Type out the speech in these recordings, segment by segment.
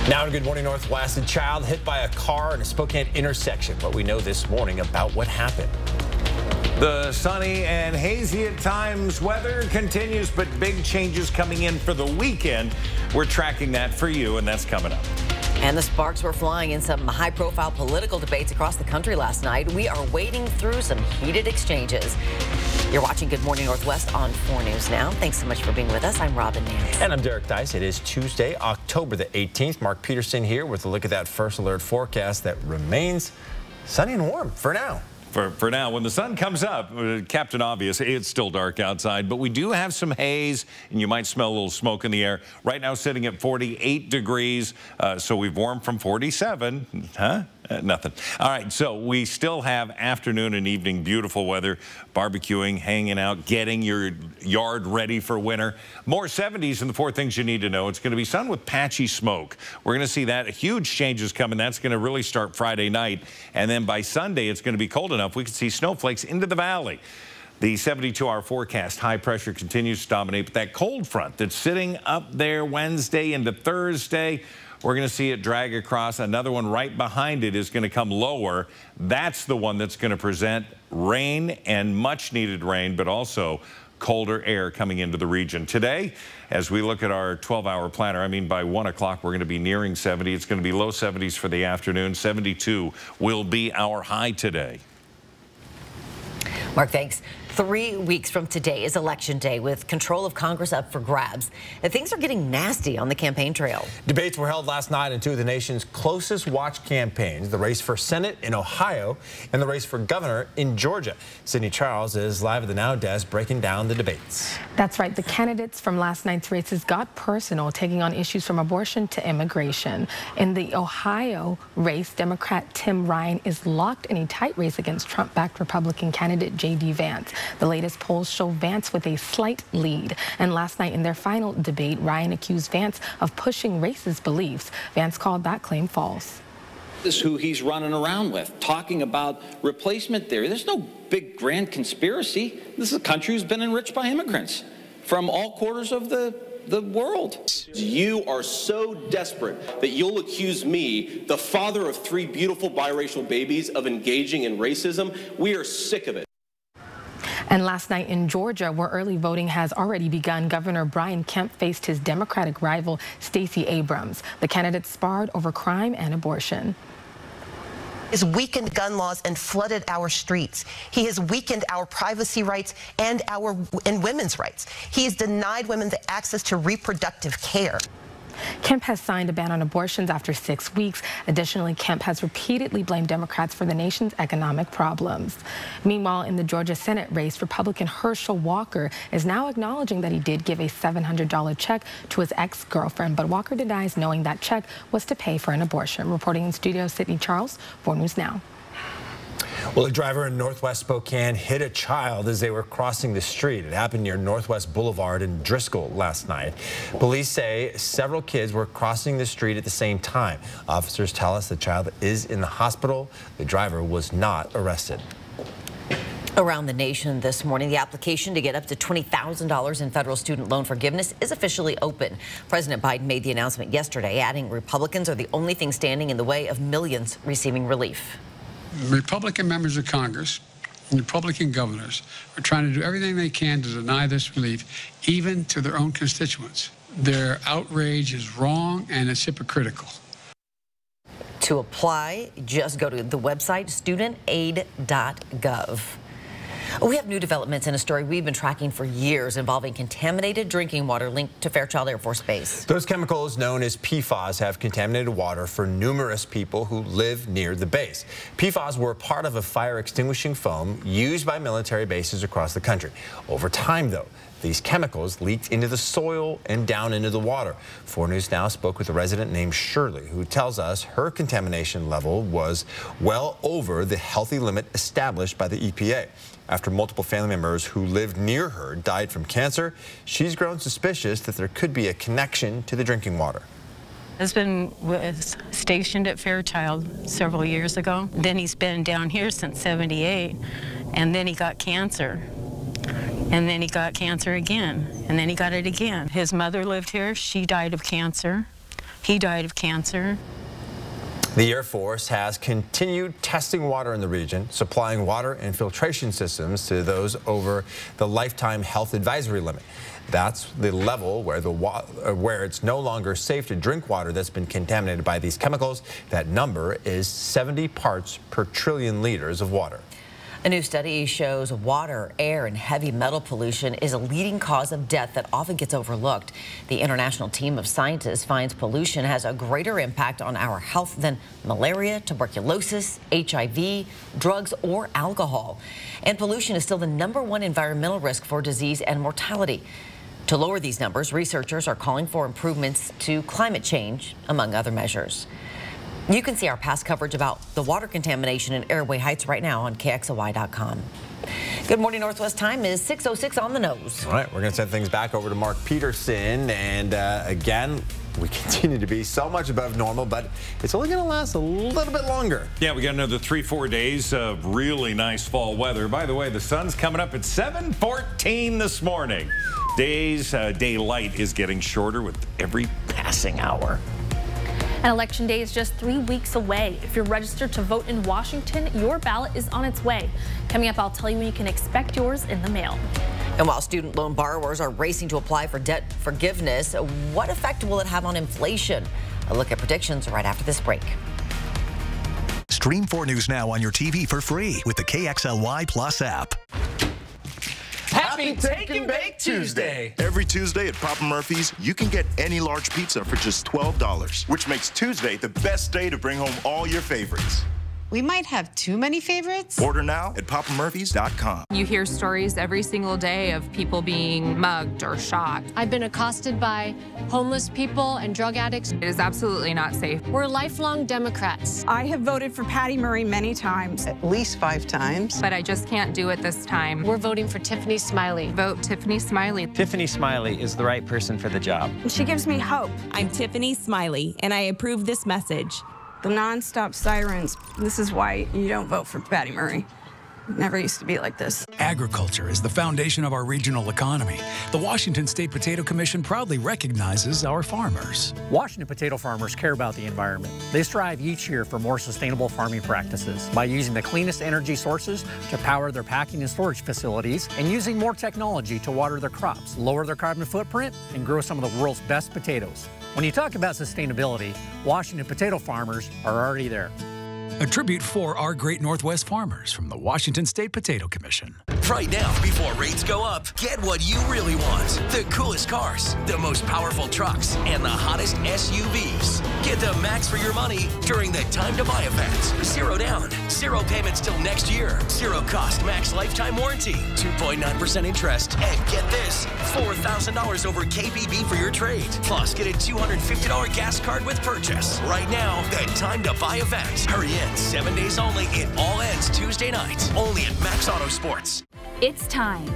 Now in Good Morning Northwest, a child hit by a car in a Spokane intersection. What we know this morning about what happened. The sunny and hazy at times weather continues, but big changes coming in for the weekend. We're tracking that for you, and that's coming up. And the sparks were flying in some high-profile political debates across the country last night. We are wading through some heated exchanges. You're watching Good Morning Northwest on 4 News Now. Thanks so much for being with us. I'm Robin Nance. And I'm Derek Dice. It is Tuesday, October the 18th. Mark Peterson here with a look at that first alert forecast that remains sunny and warm for now. For now, when the sun comes up, Captain Obvious, it's still dark outside, but we do have some haze, and you might smell a little smoke in the air. Right now, sitting at 48 degrees, so we've warmed from 47. Huh? Nothing. All right, so we still have afternoon and evening beautiful weather, barbecuing, hanging out, getting your yard ready for winter. More 70s and the 4 things you need to know. It's going to be sun with patchy smoke. We're going to see that. Huge changes coming. That's going to really start Friday night. And then by Sunday, it's going to be cold enough we can see snowflakes into the valley. The 72-hour forecast, high pressure continues to dominate, but that cold front that's sitting up there Wednesday into Thursday, we're going to see it drag across. Another one right behind it is going to come lower. That's the one that's going to present rain and much needed rain, but also colder air coming into the region. Today, as we look at our 12-hour planner, I mean, by 1 o'clock, we're going to be nearing 70. It's going to be low 70s for the afternoon. 72 will be our high today. Mark, thanks. 3 weeks from today is Election Day, with control of Congress up for grabs. And things are getting nasty on the campaign trail. Debates were held last night in 2 of the nation's closest watched campaigns, the race for Senate in Ohio and the race for governor in Georgia. Sydney Charles is live at the Now desk breaking down the debates. That's right. The candidates from last night's races got personal, taking on issues from abortion to immigration. In the Ohio race, Democrat Tim Ryan is locked in a tight race against Trump-backed Republican candidate J.D. Vance. The latest polls show Vance with a slight lead. And last night in their final debate, Ryan accused Vance of pushing racist beliefs. Vance called that claim false. This is who he's running around with, talking about replacement theory. There's no big grand conspiracy. This is a country who's been enriched by immigrants from all quarters of the world. You are so desperate that you'll accuse me, the father of 3 beautiful biracial babies, of engaging in racism. We are sick of it. And last night in Georgia, where early voting has already begun, Governor Brian Kemp faced his Democratic rival, Stacey Abrams. The candidates sparred over crime and abortion. He has weakened gun laws and flooded our streets. He has weakened our privacy rights and women's rights. He has denied women the access to reproductive care. Kemp has signed a ban on abortions after 6 weeks. Additionally, Kemp has repeatedly blamed Democrats for the nation's economic problems. Meanwhile, in the Georgia Senate race, Republican Herschel Walker is now acknowledging that he did give a $700 check to his ex-girlfriend, but Walker denies knowing that check was to pay for an abortion. Reporting in studio, Sydney Charles, 4 News Now. Well, a driver in Northwest Spokane hit a child as they were crossing the street. It happened near Northwest Boulevard in Driscoll last night. Police say several kids were crossing the street at the same time. Officers tell us the child is in the hospital. The driver was not arrested. Around the nation this morning, the application to get up to $20,000 in federal student loan forgiveness is officially open. President Biden made the announcement yesterday, adding Republicans are the only thing standing in the way of millions receiving relief. Republican members of Congress and Republican governors are trying to do everything they can to deny this relief, even to their own constituents. Their outrage is wrong and it's hypocritical. To apply, just go to the website studentaid.gov. We have new developments in a story we've been tracking for years involving contaminated drinking water linked to Fairchild Air Force Base. Those chemicals known as PFAS have contaminated water for numerous people who live near the base. PFAS were part of a fire extinguishing foam used by military bases across the country. Over time, though, these chemicals leaked into the soil and down into the water. 4 News Now spoke with a resident named Shirley, who tells us her contamination level was well over the healthy limit established by the EPA. After multiple family members who lived near her died from cancer, she's grown suspicious that there could be a connection to the drinking water. Husband was stationed at Fairchild several years ago. Then he's been down here since '78, and then he got cancer. And then he got cancer again, and then he got it again. His mother lived here. She died of cancer. He died of cancer. The Air Force has continued testing water in the region, supplying water and filtration systems to those over the lifetime health advisory limit. That's the level where it's no longer safe to drink water that's been contaminated by these chemicals. That number is 70 parts per trillion liters of water. A new study shows water, air, and heavy metal pollution is a leading cause of death that often gets overlooked. The international team of scientists finds pollution has a greater impact on our health than malaria, tuberculosis, HIV, drugs, or alcohol. And pollution is still the #1 environmental risk for disease and mortality. To lower these numbers, researchers are calling for improvements to climate change, among other measures. You can see our past coverage about the water contamination in Airway Heights right now on KXLY.com. Good morning, Northwest. Time is 6:06 on the nose. All right, we're going to send things back over to Mark Peterson. And again, we continue to be so much above normal, but it's only going to last a little bit longer. Yeah, we got another 3-4 days of really nice fall weather. By the way, the sun's coming up at 7:14 this morning. Daylight is getting shorter with every passing hour. And Election Day is just 3 weeks away. If you're registered to vote in Washington, your ballot is on its way. Coming up, I'll tell you when you can expect yours in the mail. And while student loan borrowers are racing to apply for debt forgiveness, what effect will it have on inflation? A look at predictions right after this break. Stream 4 News now on your TV for free with the KXLY Plus app. Happy Take and Bake Tuesday! Every Tuesday at Papa Murphy's, you can get any large pizza for just $12, which makes Tuesday the best day to bring home all your favorites. We might have too many favorites. Order now at papamurphys.com. You hear stories every single day of people being mugged or shot. I've been accosted by homeless people and drug addicts. It is absolutely not safe. We're lifelong Democrats. I have voted for Patty Murray many times. At least 5 times. But I just can't do it this time. We're voting for Tiffany Smiley. Vote Tiffany Smiley. Tiffany Smiley is the right person for the job. She gives me hope. I'm Tiffany Smiley, and I approve this message. The nonstop sirens. This is why you don't vote for Patty Murray. It never used to be like this. Agriculture is the foundation of our regional economy. The Washington State Potato Commission proudly recognizes our farmers. Washington potato farmers care about the environment. They strive each year for more sustainable farming practices by using the cleanest energy sources to power their packing and storage facilities and using more technology to water their crops, lower their carbon footprint, and grow some of the world's best potatoes. When you talk about sustainability, Washington potato farmers are already there. A tribute for our great Northwest farmers from the Washington State Potato Commission. Right now, before rates go up, get what you really want. The coolest cars, the most powerful trucks, and the hottest SUVs. Get the max for your money during the Time to Buy event. 0 down, 0 payments till next year. 0 cost max lifetime warranty. 2.9% interest. And get this, $4,000 over KBB for your trade. Plus, get a $250 gas card with purchase. Right now, the Time to Buy event. Hurry in. 7 days only. It all ends Tuesday night. Only at Max Auto Sports. It's time.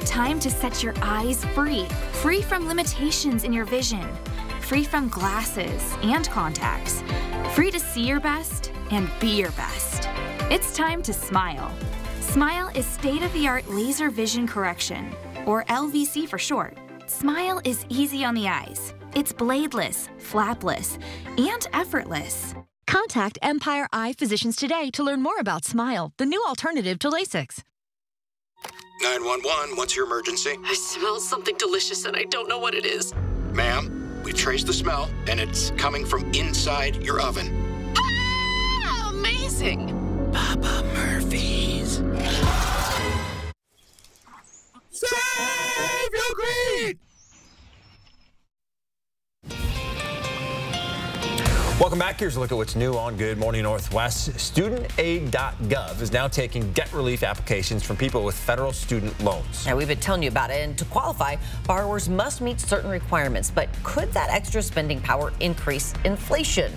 Time to set your eyes free. Free from limitations in your vision. Free from glasses and contacts. Free to see your best and be your best. It's time to smile. Smile is state-of-the-art laser vision correction, or LVC for short. Smile is easy on the eyes. It's bladeless, flapless, and effortless. Contact Empire Eye Physicians today to learn more about Smile, the new alternative to LASIX. 911, what's your emergency? I smell something delicious and I don't know what it is. Ma'am, we've traced the smell and it's coming from inside your oven. Ah, amazing! Papa Murphy's. Save your greed! Welcome back. Here's a look at what's new on Good Morning Northwest. StudentAid.gov is now taking debt relief applications from people with federal student loans. Now, we've been telling you about it, and to qualify, borrowers must meet certain requirements. But could that extra spending power increase inflation?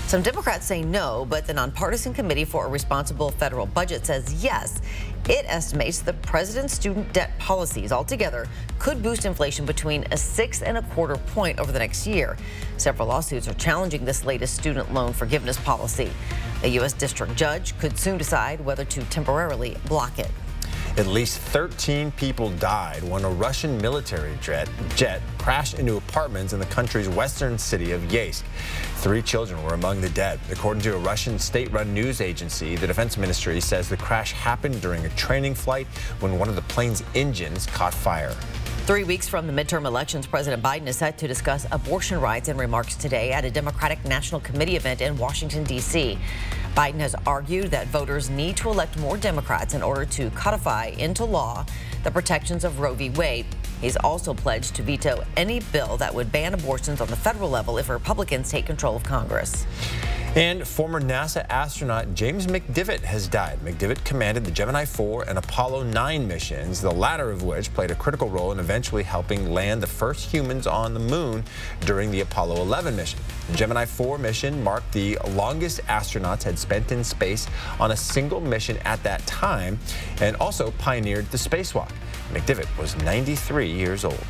Some Democrats say no, but the nonpartisan Committee for a Responsible Federal Budget says yes. It estimates the president's student debt policies altogether could boost inflation between a 6.25 point over the next year. Several lawsuits are challenging this latest student loan forgiveness policy. A U.S. district judge could soon decide whether to temporarily block it. At least 13 people died when a Russian military jet crashed crashed into apartments in the country's western city of Yeysk. 3 children were among the dead. According to a Russian state-run news agency, the defense ministry says the crash happened during a training flight when one of the plane's engines caught fire. 3 weeks from the midterm elections, President Biden is set to discuss abortion rights in remarks today at a Democratic National Committee event in Washington, D.C. Biden has argued that voters need to elect more Democrats in order to codify into law the protections of Roe v. Wade. He's also pledged to veto any bill that would ban abortions on the federal level if Republicans take control of Congress. And former NASA astronaut James Mcdivitt has died. Mcdivitt commanded the Gemini 4 and Apollo 9 missions, the latter of which played a critical role in eventually helping land the first humans on the moon during the Apollo 11 mission. The Gemini 4 mission marked the longest astronauts had spent in space on a single mission at that time and also pioneered the spacewalk. Mcdivitt was 93 years old.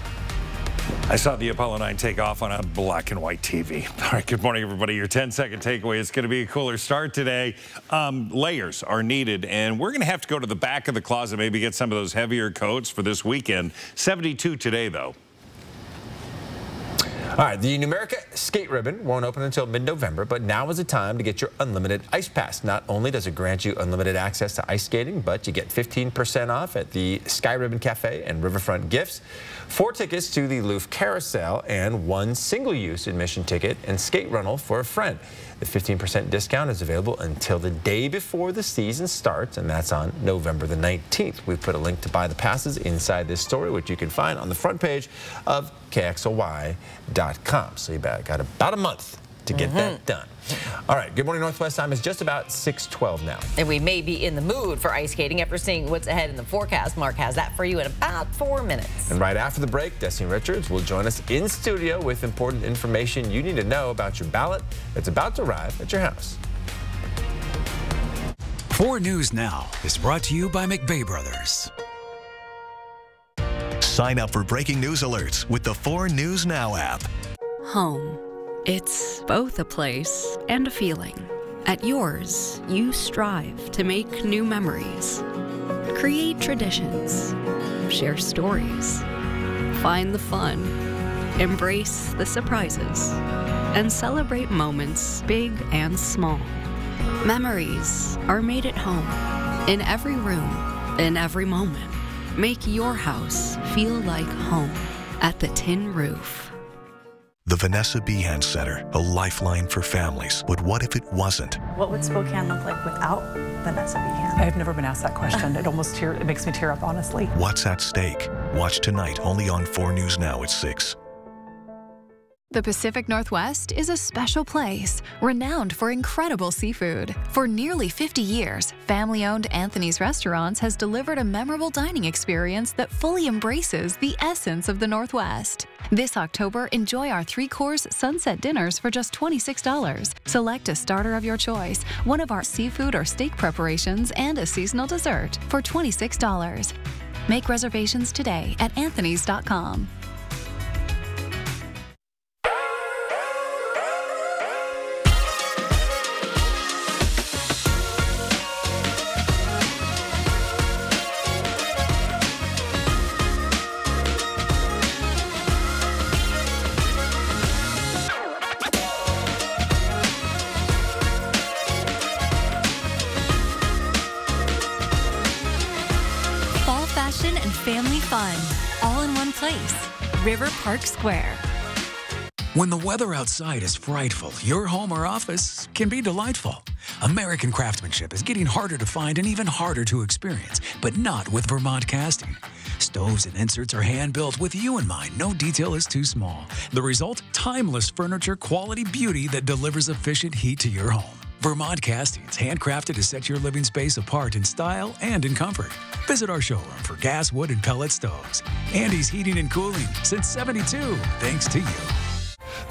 I saw the Apollo 9 take off on a black and white TV. All right, good morning, everybody. Your 10-second takeaway. It's going to be a cooler start today. Layers are needed, and we're going to have to go to the back of the closet, maybe get some of those heavier coats for this weekend. 72 today, though. All right, the Numerica skate ribbon won't open until mid-November, but now is the time to get your unlimited ice pass. Not only does it grant you unlimited access to ice skating, but you get 15% off at the Sky Ribbon Cafe and Riverfront Gifts, 4 tickets to the Louvre Carousel, and 1 single-use admission ticket and skate rental for a friend. The 15% discount is available until the day before the season starts, and that's on November the 19th. We've put a link to buy the passes inside this story, which you can find on the front page of KXLY.com. So you got about a month to get that done. All right, Good Morning Northwest time is just about 6:12 now. And we may be in the mood for ice skating after seeing what's ahead in the forecast. Mark has that for you in about 4 minutes. And right after the break, Destiny Richards will join us in studio with important information you need to know about your ballot that's about to arrive at your house. 4 News Now is brought to you by McVeigh Brothers. Sign up for breaking news alerts with the 4 News Now app. Home. It's both a place and a feeling. At yours, you strive to make new memories, create traditions, share stories, find the fun, embrace the surprises, and celebrate moments big and small. Memories are made at home, in every room, in every moment. Make your house feel like home at the Tin Roof. The Vanessa Behan Center, a lifeline for families. But what if it wasn't? What would Spokane look like without Vanessa Behan? I've never been asked that question. It makes me tear up, honestly. What's at stake? Watch tonight only on 4 News Now at 6. The Pacific Northwest is a special place, renowned for incredible seafood. For nearly 50 years, family-owned Anthony's Restaurants has delivered a memorable dining experience that fully embraces the essence of the Northwest. This October, enjoy our 3-course sunset dinners for just $26. Select a starter of your choice, one of our seafood or steak preparations, and a seasonal dessert for $26. Make reservations today at anthonys.com. Family fun, all in one place. River Park Square. When the weather outside is frightful, your home or office can be delightful. American craftsmanship is getting harder to find and even harder to experience, but not with Vermont Casting. Stoves and inserts are hand-built with you in mind. No detail is too small. The result? Timeless furniture, quality beauty that delivers efficient heat to your home. Vermont Castings, handcrafted to set your living space apart in style and in comfort. Visit our showroom for gas, wood, and pellet stoves. Andy's Heating and Cooling, since '72, thanks to you.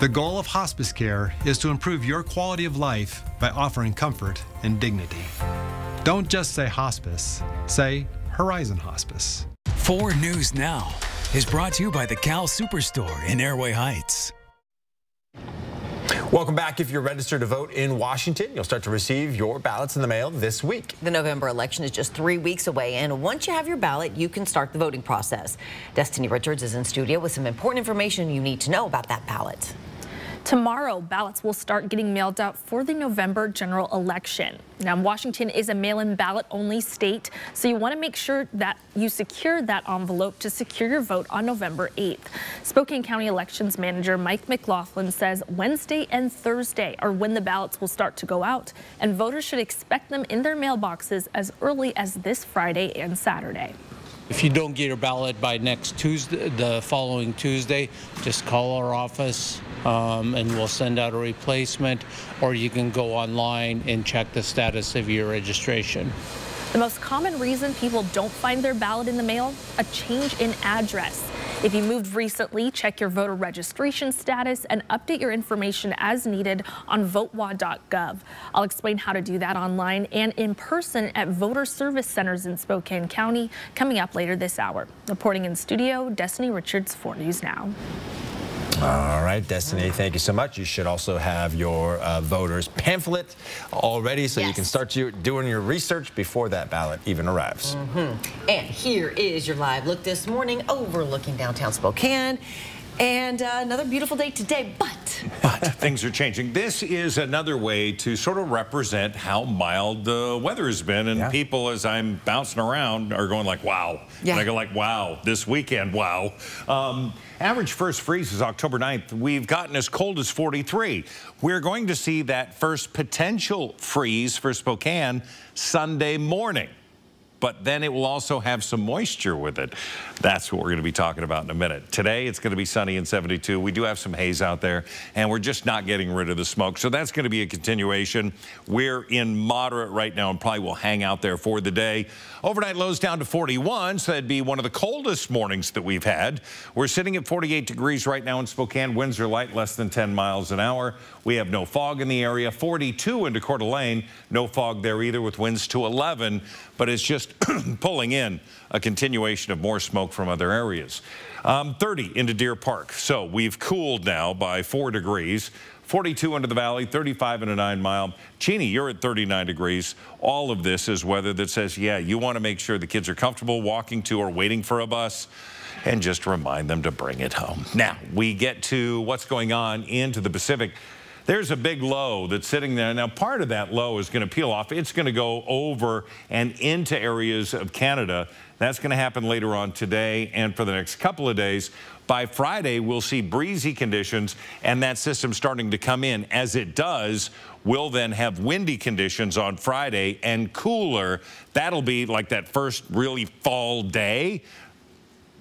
The goal of hospice care is to improve your quality of life by offering comfort and dignity. Don't just say hospice, say Horizon Hospice. 4 News Now is brought to you by the Cal Superstore in Airway Heights. Welcome back. If you're registered to vote in Washington, you'll start to receive your ballots in the mail this week. The November election is just 3 weeks away, and once you have your ballot, you can start the voting process. Destiny Richards is in studio with some important information you need to know about that ballot. Tomorrow, ballots will start getting mailed out for the November general election. Now, Washington is a mail-in ballot-only state, so you want to make sure that you secure that envelope to secure your vote on November 8th. Spokane County Elections Manager Mike McLaughlin says Wednesday and Thursday are when the ballots will start to go out, and voters should expect them in their mailboxes as early as this Friday and Saturday. If you don't get your ballot by next Tuesday, the following Tuesday, just call our office and we'll send out a replacement, or you can go online and check the status of your registration. The most common reason people don't find their ballot in the mail, a change in address. If you moved recently, check your voter registration status and update your information as needed on votewa.gov. I'll explain how to do that online and in person at voter service centers in Spokane County coming up later this hour. Reporting in studio, Destiny Richards, 4 News Now. All right, Destiny, thank you so much. You should also have your voters pamphlet all ready so you can start doing your research before that ballot even arrives. And here is your live look this morning overlooking downtown Spokane. And another beautiful day today, but things are changing. This is another way to sort of represent how mild the weather has been, and people, as I'm bouncing around, are going like, wow. And I go like, wow, this weekend, wow. Average first freeze is October 9th. We've gotten as cold as 43. We're going to see that first potential freeze for Spokane Sunday morning. But then it will also have some moisture with it. That's what we're going to be talking about in a minute. Today, it's going to be sunny and 72. We do have some haze out there, and we're just not getting rid of the smoke. So that's going to be a continuation. We're in moderate right now and probably will hang out there for the day. Overnight lows down to 41, so that'd be one of the coldest mornings that we've had. We're sitting at 48 degrees right now in Spokane. Winds are light, less than 10 miles an hour. We have no fog in the area. 42 into Coeur d'Alene. No fog there either with winds to 11, but it's just pulling in a continuation of more smoke from other areas. 30 into Deer Park. So we've cooled now by 4 degrees. 42 into the valley, 35 into 9 Mile. Cheney, you're at 39 degrees. All of this is weather that says, yeah, you want to make sure the kids are comfortable walking to or waiting for a bus, and just remind them to bring it home. Now, we get to what's going on into the Pacific. There's a big low that's sitting there. Now, part of that low is going to peel off. It's going to go over and into areas of Canada. That's going to happen later on today and for the next couple of days. By Friday, we'll see breezy conditions, and that system starting to come in. As it does, we'll then have windy conditions on Friday and cooler. That'll be like that first really fall day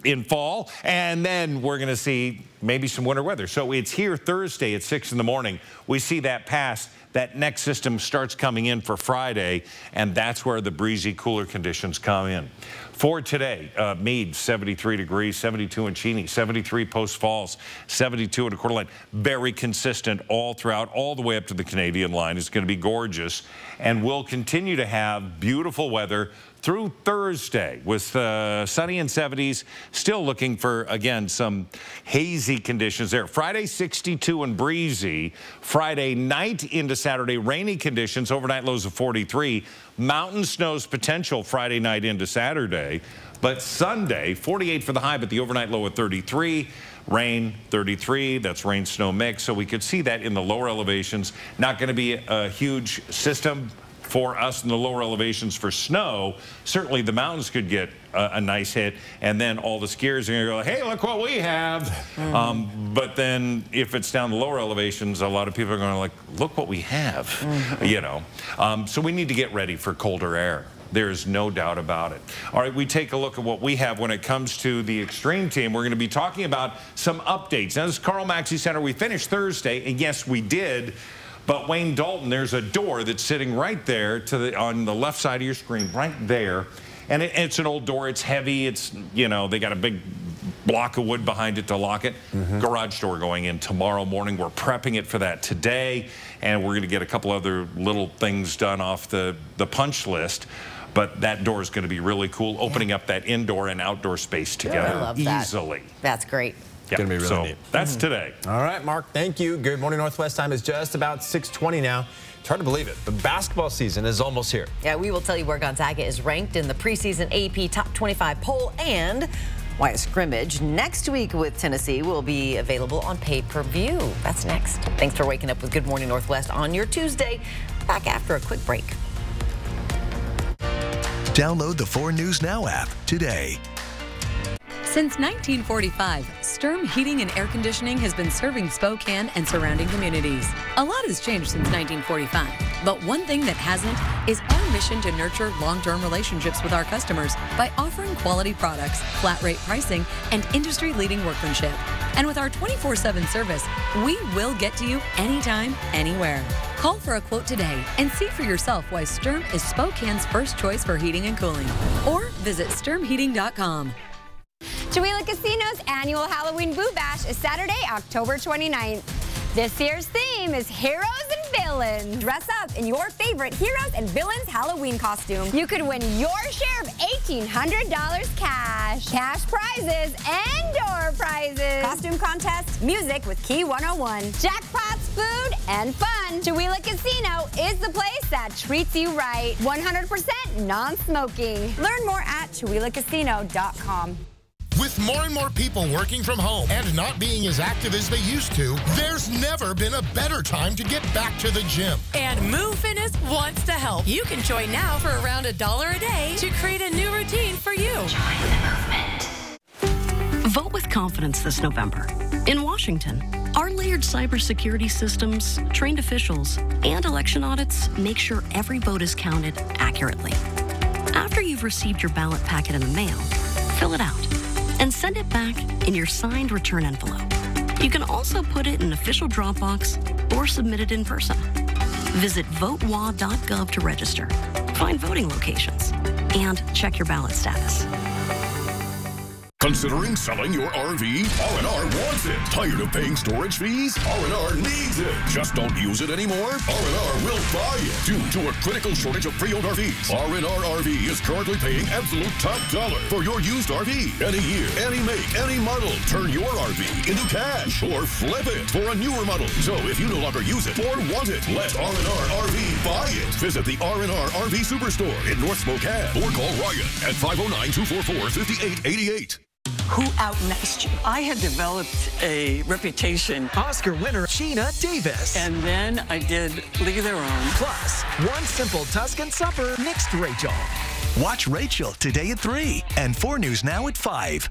in fall, and then we're going to see maybe some winter weather. So it's here Thursday at 6 in the morning. We see that pass. That next system starts coming in for Friday, and that's where the breezy, cooler conditions come in. For today, Meade, 73 degrees, 72 in Cheney, 73 Post Falls, 72 in Coeur d'Alene. Very consistent all throughout, all the way up to the Canadian line. It's going to be gorgeous, and we'll continue to have beautiful weather through Thursday with sunny and 70s. Still looking for, again, some hazy conditions there. Friday, 62 and breezy. Friday night into Saturday, rainy conditions. Overnight lows of 43. Mountain snows potential Friday night into Saturday. But Sunday, 48 for the high, but the overnight low of 33. Rain, 33. That's rain snow mix. So we could see that in the lower elevations. Not going to be a huge system for us in the lower elevations for snow. Certainly the mountains could get a nice hit, and then all the skiers are going to go, hey, look what we have. But then if it's down the lower elevations, a lot of people are going to like, look what we have, you know. So we need to get ready for colder air. There's no doubt about it. All right, we take a look at what we have when it comes to the Extreme Team. We're going to be talking about some updates. Now, this is Carl Maxey Center. We finished Thursday, and yes, we did. But Wayne Dalton, there's a door that's sitting right there on the left side of your screen, right there. And it's an old door. It's heavy. It's, you know, they got a big block of wood behind it to lock it. Garage door going in tomorrow morning. We're prepping it for that today. And we're going to get a couple other little things done off the punch list. But that door is going to be really cool, opening up that indoor and outdoor space together I love that. easily. That's great. Yeah. Going to be really neat. That's today. All right, Mark, thank you. Good morning, Northwest time is just about 6:20 now. It's hard to believe it, but basketball season is almost here. Yeah, we will tell you where Gonzaga is ranked in the preseason AP Top 25 poll and why a scrimmage next week with Tennessee will be available on pay-per-view. That's next. Thanks for waking up with Good Morning Northwest on your Tuesday. Back after a quick break. Download the 4 News Now app today. Since 1945, Sturm Heating and Air Conditioning has been serving Spokane and surrounding communities. A lot has changed since 1945, but one thing that hasn't is our mission to nurture long-term relationships with our customers by offering quality products, flat rate pricing, and industry-leading workmanship. And with our 24/7 service, we will get to you anytime, anywhere. Call for a quote today and see for yourself why Sturm is Spokane's first choice for heating and cooling. Or visit sturmheating.com. Chewelah Casino's annual Halloween Boo Bash is Saturday, October 29th. This year's theme is Heroes and Villains. Dress up in your favorite Heroes and Villains Halloween costume. You could win your share of $1,800 cash, cash prizes, and door prizes, costume contests, music with Key 101, jackpots, food, and fun. Chewelah Casino is the place that treats you right. 100% non-smoking. Learn more at ChewelahCasino.com. With more and more people working from home and not being as active as they used to, there's never been a better time to get back to the gym. And Move Fitness wants to help. You can join now for around $1 a day to create a new routine for you. Join the movement. Vote with confidence this November. In Washington, our layered cybersecurity systems, trained officials, and election audits make sure every vote is counted accurately. After you've received your ballot packet in the mail, fill it out and send it back in your signed return envelope. You can also put it in an official Dropbox or submit it in person. Visit votewa.gov to register, find voting locations, and check your ballot status. Considering selling your RV? R&R wants it. Tired of paying storage fees? R&R needs it. Just don't use it anymore? R&R will buy it. Due to a critical shortage of pre-owned RVs, R&R RV is currently paying absolute top dollar for your used RV. Any year, any make, any model. Turn your RV into cash or flip it for a newer model. So if you no longer use it or want it, let R&R RV buy it. Visit the R&R RV Superstore in North Spokane or call Ryan at 509-244-5888. Who outniced you? I had developed a reputation. Oscar winner Sheena Davis. And then I did League of Their Own. Plus, one simple Tuscan supper next to Rachel. Watch Rachel today at 3 and 4 News Now at 5.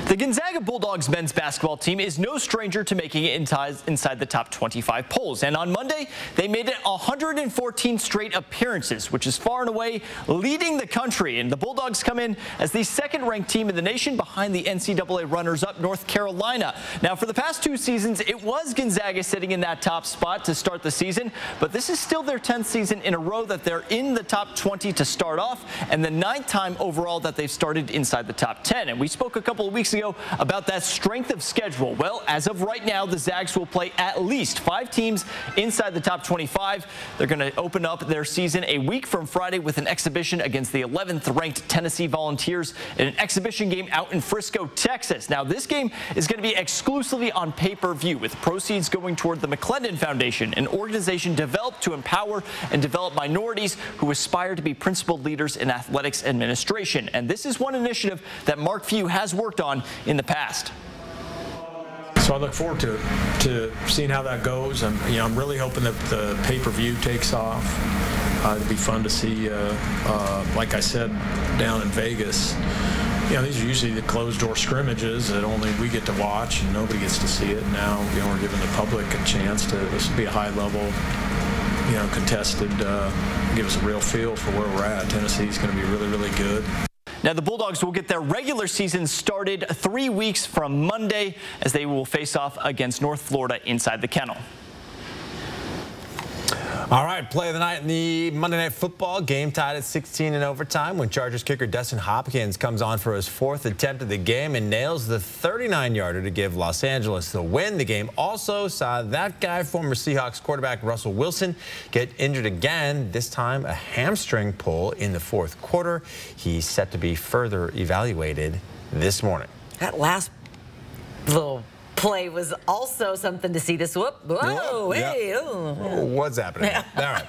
The Gonzaga Bulldogs men's basketball team is no stranger to making it inside the top 25 polls. And on Monday, they made it 114 straight appearances, which is far and away leading the country. And the Bulldogs come in as the second-ranked team in the nation behind the NCAA runners-up North Carolina. Now, for the past 2 seasons, it was Gonzaga sitting in that top spot to start the season, but this is still their 10th season in a row that they're in the top 20 to start off, and the 9th time overall that they've started inside the top 10. And we spoke a couple of weeks ago about that strength of schedule. Well, as of right now, the Zags will play at least 5 teams inside the top 25. They're going to open up their season a week from Friday with an exhibition against the 11th ranked Tennessee Volunteers in an exhibition game out in Frisco, Texas. Now, this game is going to be exclusively on pay-per-view, with proceeds going toward the McClendon Foundation, an organization developed to empower and develop minorities who aspire to be principal leaders in athletics administration. And this is one initiative that Mark Few has worked on in the past. So I look forward to seeing how that goes. I'm really hoping that the pay-per-view takes off. It'd be fun to see, like I said, down in Vegas. These are usually the closed-door scrimmages that only we get to watch and nobody gets to see it. Now, we're giving the public a chance to. This will be a high-level, contested. Give us a real feel for where we're at. Tennessee's going to be really, really good. Now, the Bulldogs will get their regular season started 3 weeks from Monday as they will face off against North Florida inside the Kennel. All right, play of the night in the Monday Night Football game, tied at 16 in overtime when Chargers kicker Dustin Hopkins comes on for his 4th attempt of the game and nails the 39-yarder to give Los Angeles the win. The game also saw that guy, former Seahawks quarterback Russell Wilson, get injured again, this time a hamstring pull in the 4th quarter. He's set to be further evaluated this morning. That last Little play was also something to see. This whoop. Whoa, Yep. hey. Yep. Oh, what's happening? All right.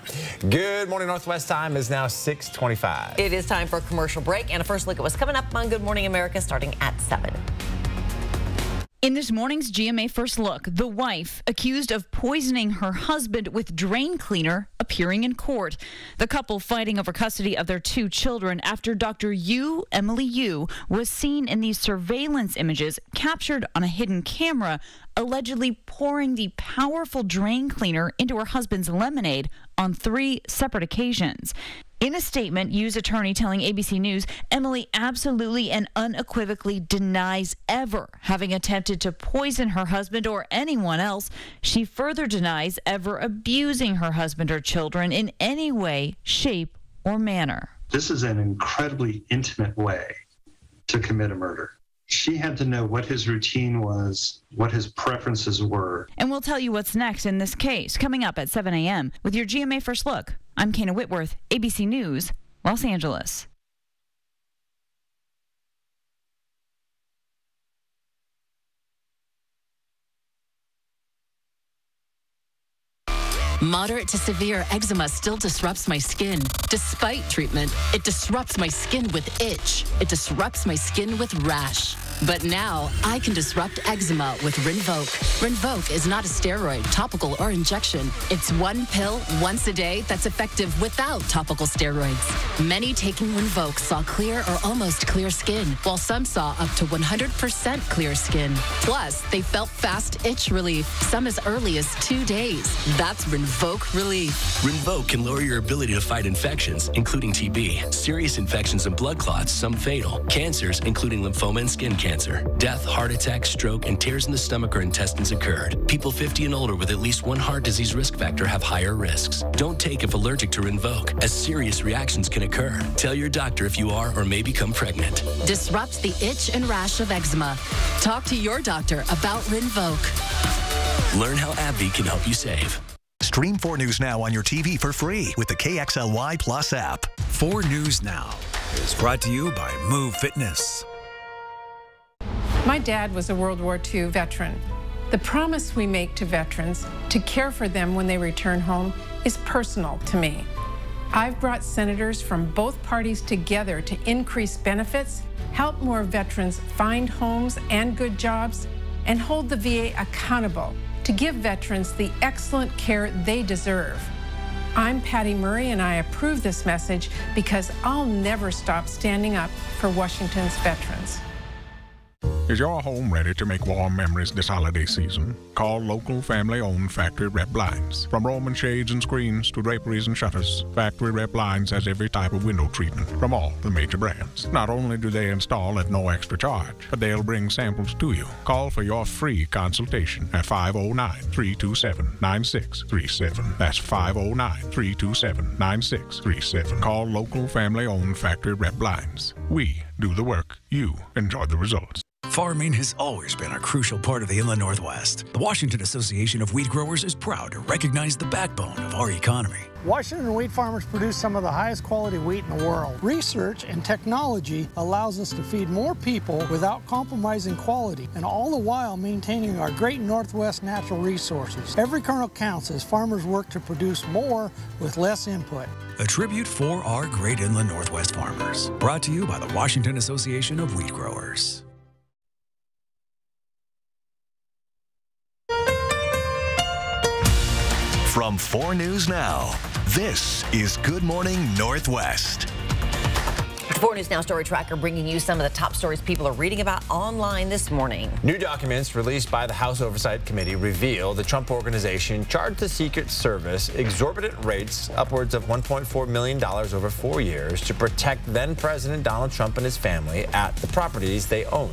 Good morning, Northwest. Time is now 6:25. It is time for a commercial break and a first look at what's coming up on Good Morning America starting at 7. In this morning's GMA First Look, the wife accused of poisoning her husband with drain cleaner appearing in court. The couple fighting over custody of their 2 children after Dr. Emily Yu, was seen in these surveillance images captured on a hidden camera, allegedly pouring the powerful drain cleaner into her husband's lemonade on 3 separate occasions. In a statement, Yu's attorney telling ABC News, Emily absolutely and unequivocally denies ever having attempted to poison her husband or anyone else. She further denies ever abusing her husband or children in any way, shape, or manner. This is an incredibly intimate way to commit a murder. She had to know what his routine was, what his preferences were. And we'll tell you what's next in this case, coming up at 7 a.m. with your GMA First Look. I'm Kana Whitworth, ABC News, Los Angeles. Moderate to severe eczema still disrupts my skin. Despite treatment, it disrupts my skin with itch. It disrupts my skin with rash. But now, I can disrupt eczema with Rinvoq. Rinvoq is not a steroid, topical, or injection. It's one pill, once a day, that's effective without topical steroids. Many taking Rinvoq saw clear or almost clear skin, while some saw up to 100% clear skin. Plus, they felt fast itch relief, some as early as 2 days. That's Rinvoq relief. Rinvoq can lower your ability to fight infections, including TB, serious infections and blood clots, some fatal, cancers, including lymphoma and skin cancer. Death, heart attack, stroke, and tears in the stomach or intestines occurred. People 50 and older with at least 1 heart disease risk factor have higher risks. Don't take if allergic to Rinvoq, as serious reactions can occur. Tell your doctor if you are or may become pregnant. Disrupt the itch and rash of eczema. Talk to your doctor about Rinvoq. Learn how AbbVie can help you save. Stream 4 News Now on your TV for free with the KXLY Plus app. 4 News Now is brought to you by Move Fitness. My dad was a World War II veteran. The promise we make to veterans to care for them when they return home is personal to me. I've brought senators from both parties together to increase benefits, help more veterans find homes and good jobs, and hold the VA accountable to give veterans the excellent care they deserve. I'm Patty Murray, and I approve this message because I'll never stop standing up for Washington's veterans. Is your home ready to make warm memories this holiday season? Call local family-owned Factory Rep Blinds. From Roman shades and screens to draperies and shutters, Factory Rep Blinds has every type of window treatment from all the major brands. Not only do they install at no extra charge, but they'll bring samples to you. Call for your free consultation at 509-327-9637. That's 509-327-9637. Call local family-owned Factory Rep Blinds. We do the work. You enjoy the results. Farming has always been a crucial part of the Inland Northwest. The Washington Association of Wheat Growers is proud to recognize the backbone of our economy. Washington wheat farmers produce some of the highest quality wheat in the world. Research and technology allows us to feed more people without compromising quality, and all the while maintaining our great Northwest natural resources. Every kernel counts as farmers work to produce more with less input. A tribute for our great Inland Northwest farmers. Brought to you by the Washington Association of Wheat Growers. From 4 News Now, this is Good Morning Northwest. The 4 News Now Story Tracker bringing you some of the top stories people are reading about online this morning. New documents released by the House Oversight Committee reveal the Trump Organization charged the Secret Service exorbitant rates, upwards of $1.4 million over 4 years, to protect then-President Donald Trump and his family at the properties they own.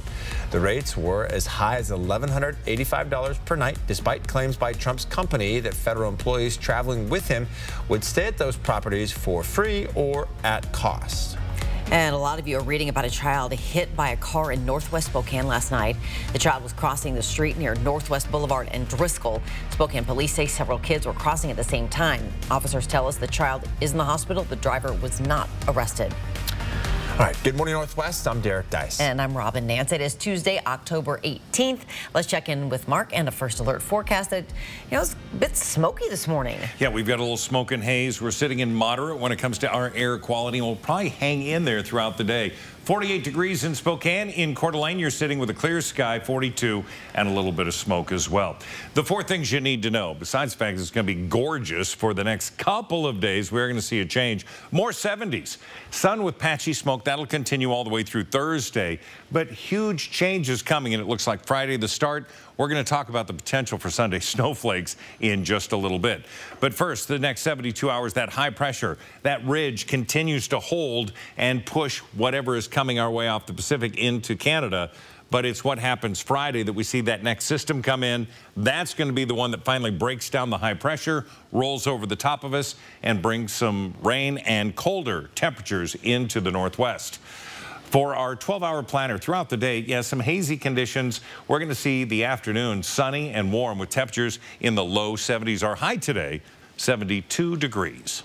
The rates were as high as $1,185 per night, despite claims by Trump's company that federal employees traveling with him would stay at those properties for free or at cost. And a lot of you are reading about a child hit by a car in northwest Spokane last night. The child was crossing the street near Northwest Boulevard and Driscoll. Spokane police say several kids were crossing at the same time. Officers tell us the child is in the hospital. The driver was not arrested. All right, good morning, Northwest. I'm Derek Dice. And I'm Robin Nance. It is Tuesday, October 18th. Let's check in with Mark and a first alert forecast that, is a bit smoky this morning. Yeah, we've got a little smoke and haze. We're sitting in moderate when it comes to our air quality, and we'll probably hang in there throughout the day. 48 degrees in Spokane. In Coeur d'Alene, you're sitting with a clear sky, 42, and a little bit of smoke as well. The four things you need to know, besides the fact that it's going to be gorgeous for the next couple of days, we're going to see a change. More 70s. Sun with patchy smoke. That'll continue all the way through Thursday, but huge changes coming, and it looks like Friday the start. We're going to talk about the potential for Sunday snowflakes in just a little bit. But first, the next 72 hours, that high pressure, that ridge continues to hold and push whatever is coming our way off the Pacific into Canada. But it's what happens Friday that we see that next system come in. That's going to be the one that finally breaks down the high pressure, rolls over the top of us, and brings some rain and colder temperatures into the Northwest. For our 12-hour planner throughout the day, some hazy conditions. We're going to see the afternoon sunny and warm with temperatures in the low 70s. Our high today, 72 degrees.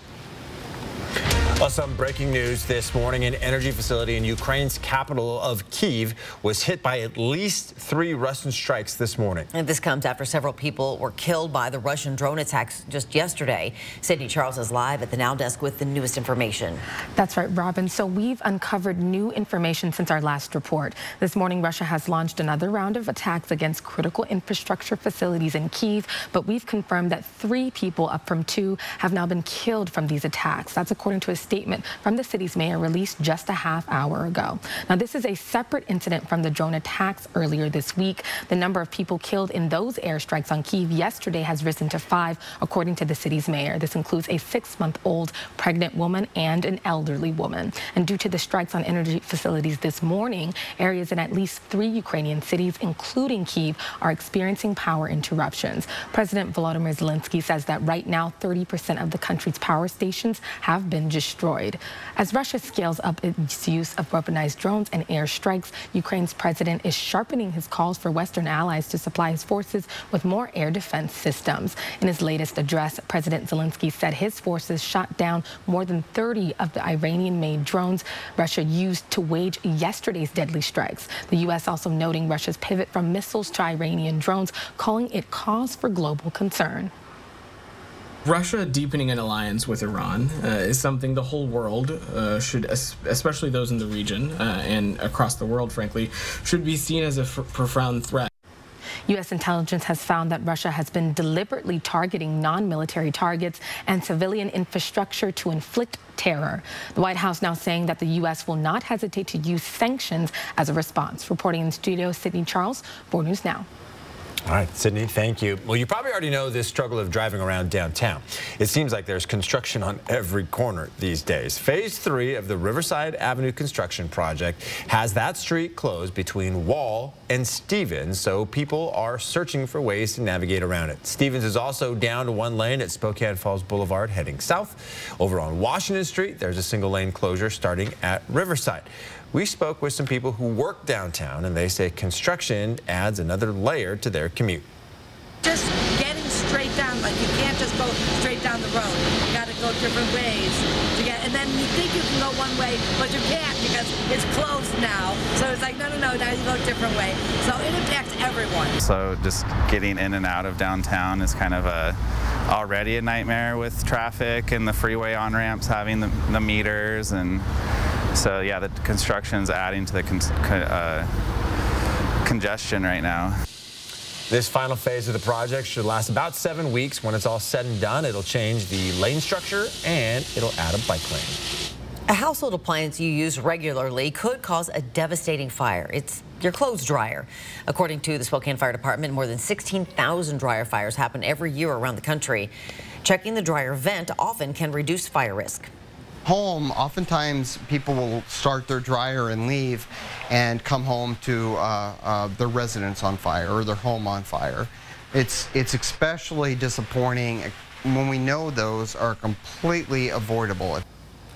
Well, some breaking news this morning. An energy facility in Ukraine's capital of Kyiv was hit by at least 3 Russian strikes this morning. And this comes after several people were killed by the Russian drone attacks just yesterday. Sydney Charles is live at the Now Desk with the newest information. That's right, Robin. So we've uncovered new information since our last report. This morning, Russia has launched another round of attacks against critical infrastructure facilities in Kyiv, but we've confirmed that 3 people, up from 2, have now been killed from these attacks. That's according to a statement from the city's mayor released just a half hour ago. Now, this is a separate incident from the drone attacks earlier this week. The number of people killed in those airstrikes on Kyiv yesterday has risen to 5, according to the city's mayor. This includes a 6-month-old pregnant woman and an elderly woman. And due to the strikes on energy facilities this morning, areas in at least 3 Ukrainian cities, including Kyiv, are experiencing power interruptions. President Volodymyr Zelensky says that right now 30% of the country's power stations have been destroyed. As Russia scales up its use of weaponized drones and airstrikes, Ukraine's president is sharpening his calls for Western allies to supply his forces with more air defense systems. In his latest address, President Zelensky said his forces shot down more than 30 of the Iranian-made drones Russia used to wage yesterday's deadly strikes. The U.S. also noting Russia's pivot from missiles to Iranian drones, calling it cause for global concern. Russia deepening an alliance with Iran is something the whole world should, especially those in the region and across the world, frankly, should be seen as a profound threat. U.S. intelligence has found that Russia has been deliberately targeting non-military targets and civilian infrastructure to inflict terror. The White House now saying that the U.S. will not hesitate to use sanctions as a response. Reporting in studio, Sydney Charles, 4 News Now. All right, Sydney, thank you. Well, you probably already know this struggle of driving around downtown. It seems like there's construction on every corner these days. Phase 3 of the Riverside Avenue construction project has that street closed between Wall and Stevens, so people are searching for ways to navigate around it. Stevens is also down to 1 lane at Spokane Falls Boulevard heading south. Over on Washington Street, there's a single lane closure starting at Riverside. We spoke with some people who work downtown, and they say construction adds another layer to their commute. Just getting straight down, like you can't just go straight down the road. You got to go different ways to get, and then you think you can go one way, but you can't because it's closed now. So it's like, no, now you go a different way. So it impacts everyone. So just getting in and out of downtown is kind of already a nightmare with traffic and the freeway on-ramps having the meters, and so yeah, the construction's adding to the congestion right now. This final phase of the project should last about 7 weeks. When it's all said and done, it'll change the lane structure and it'll add a bike lane. A household appliance you use regularly could cause a devastating fire. It's your clothes dryer. According to the Spokane Fire Department, more than 16,000 dryer fires happen every year around the country. Checking the dryer vent often can reduce fire risk. Home, oftentimes people will start their dryer and leave and come home to their residence on fire or their home on fire. It's especially disappointing when we know those are completely avoidable.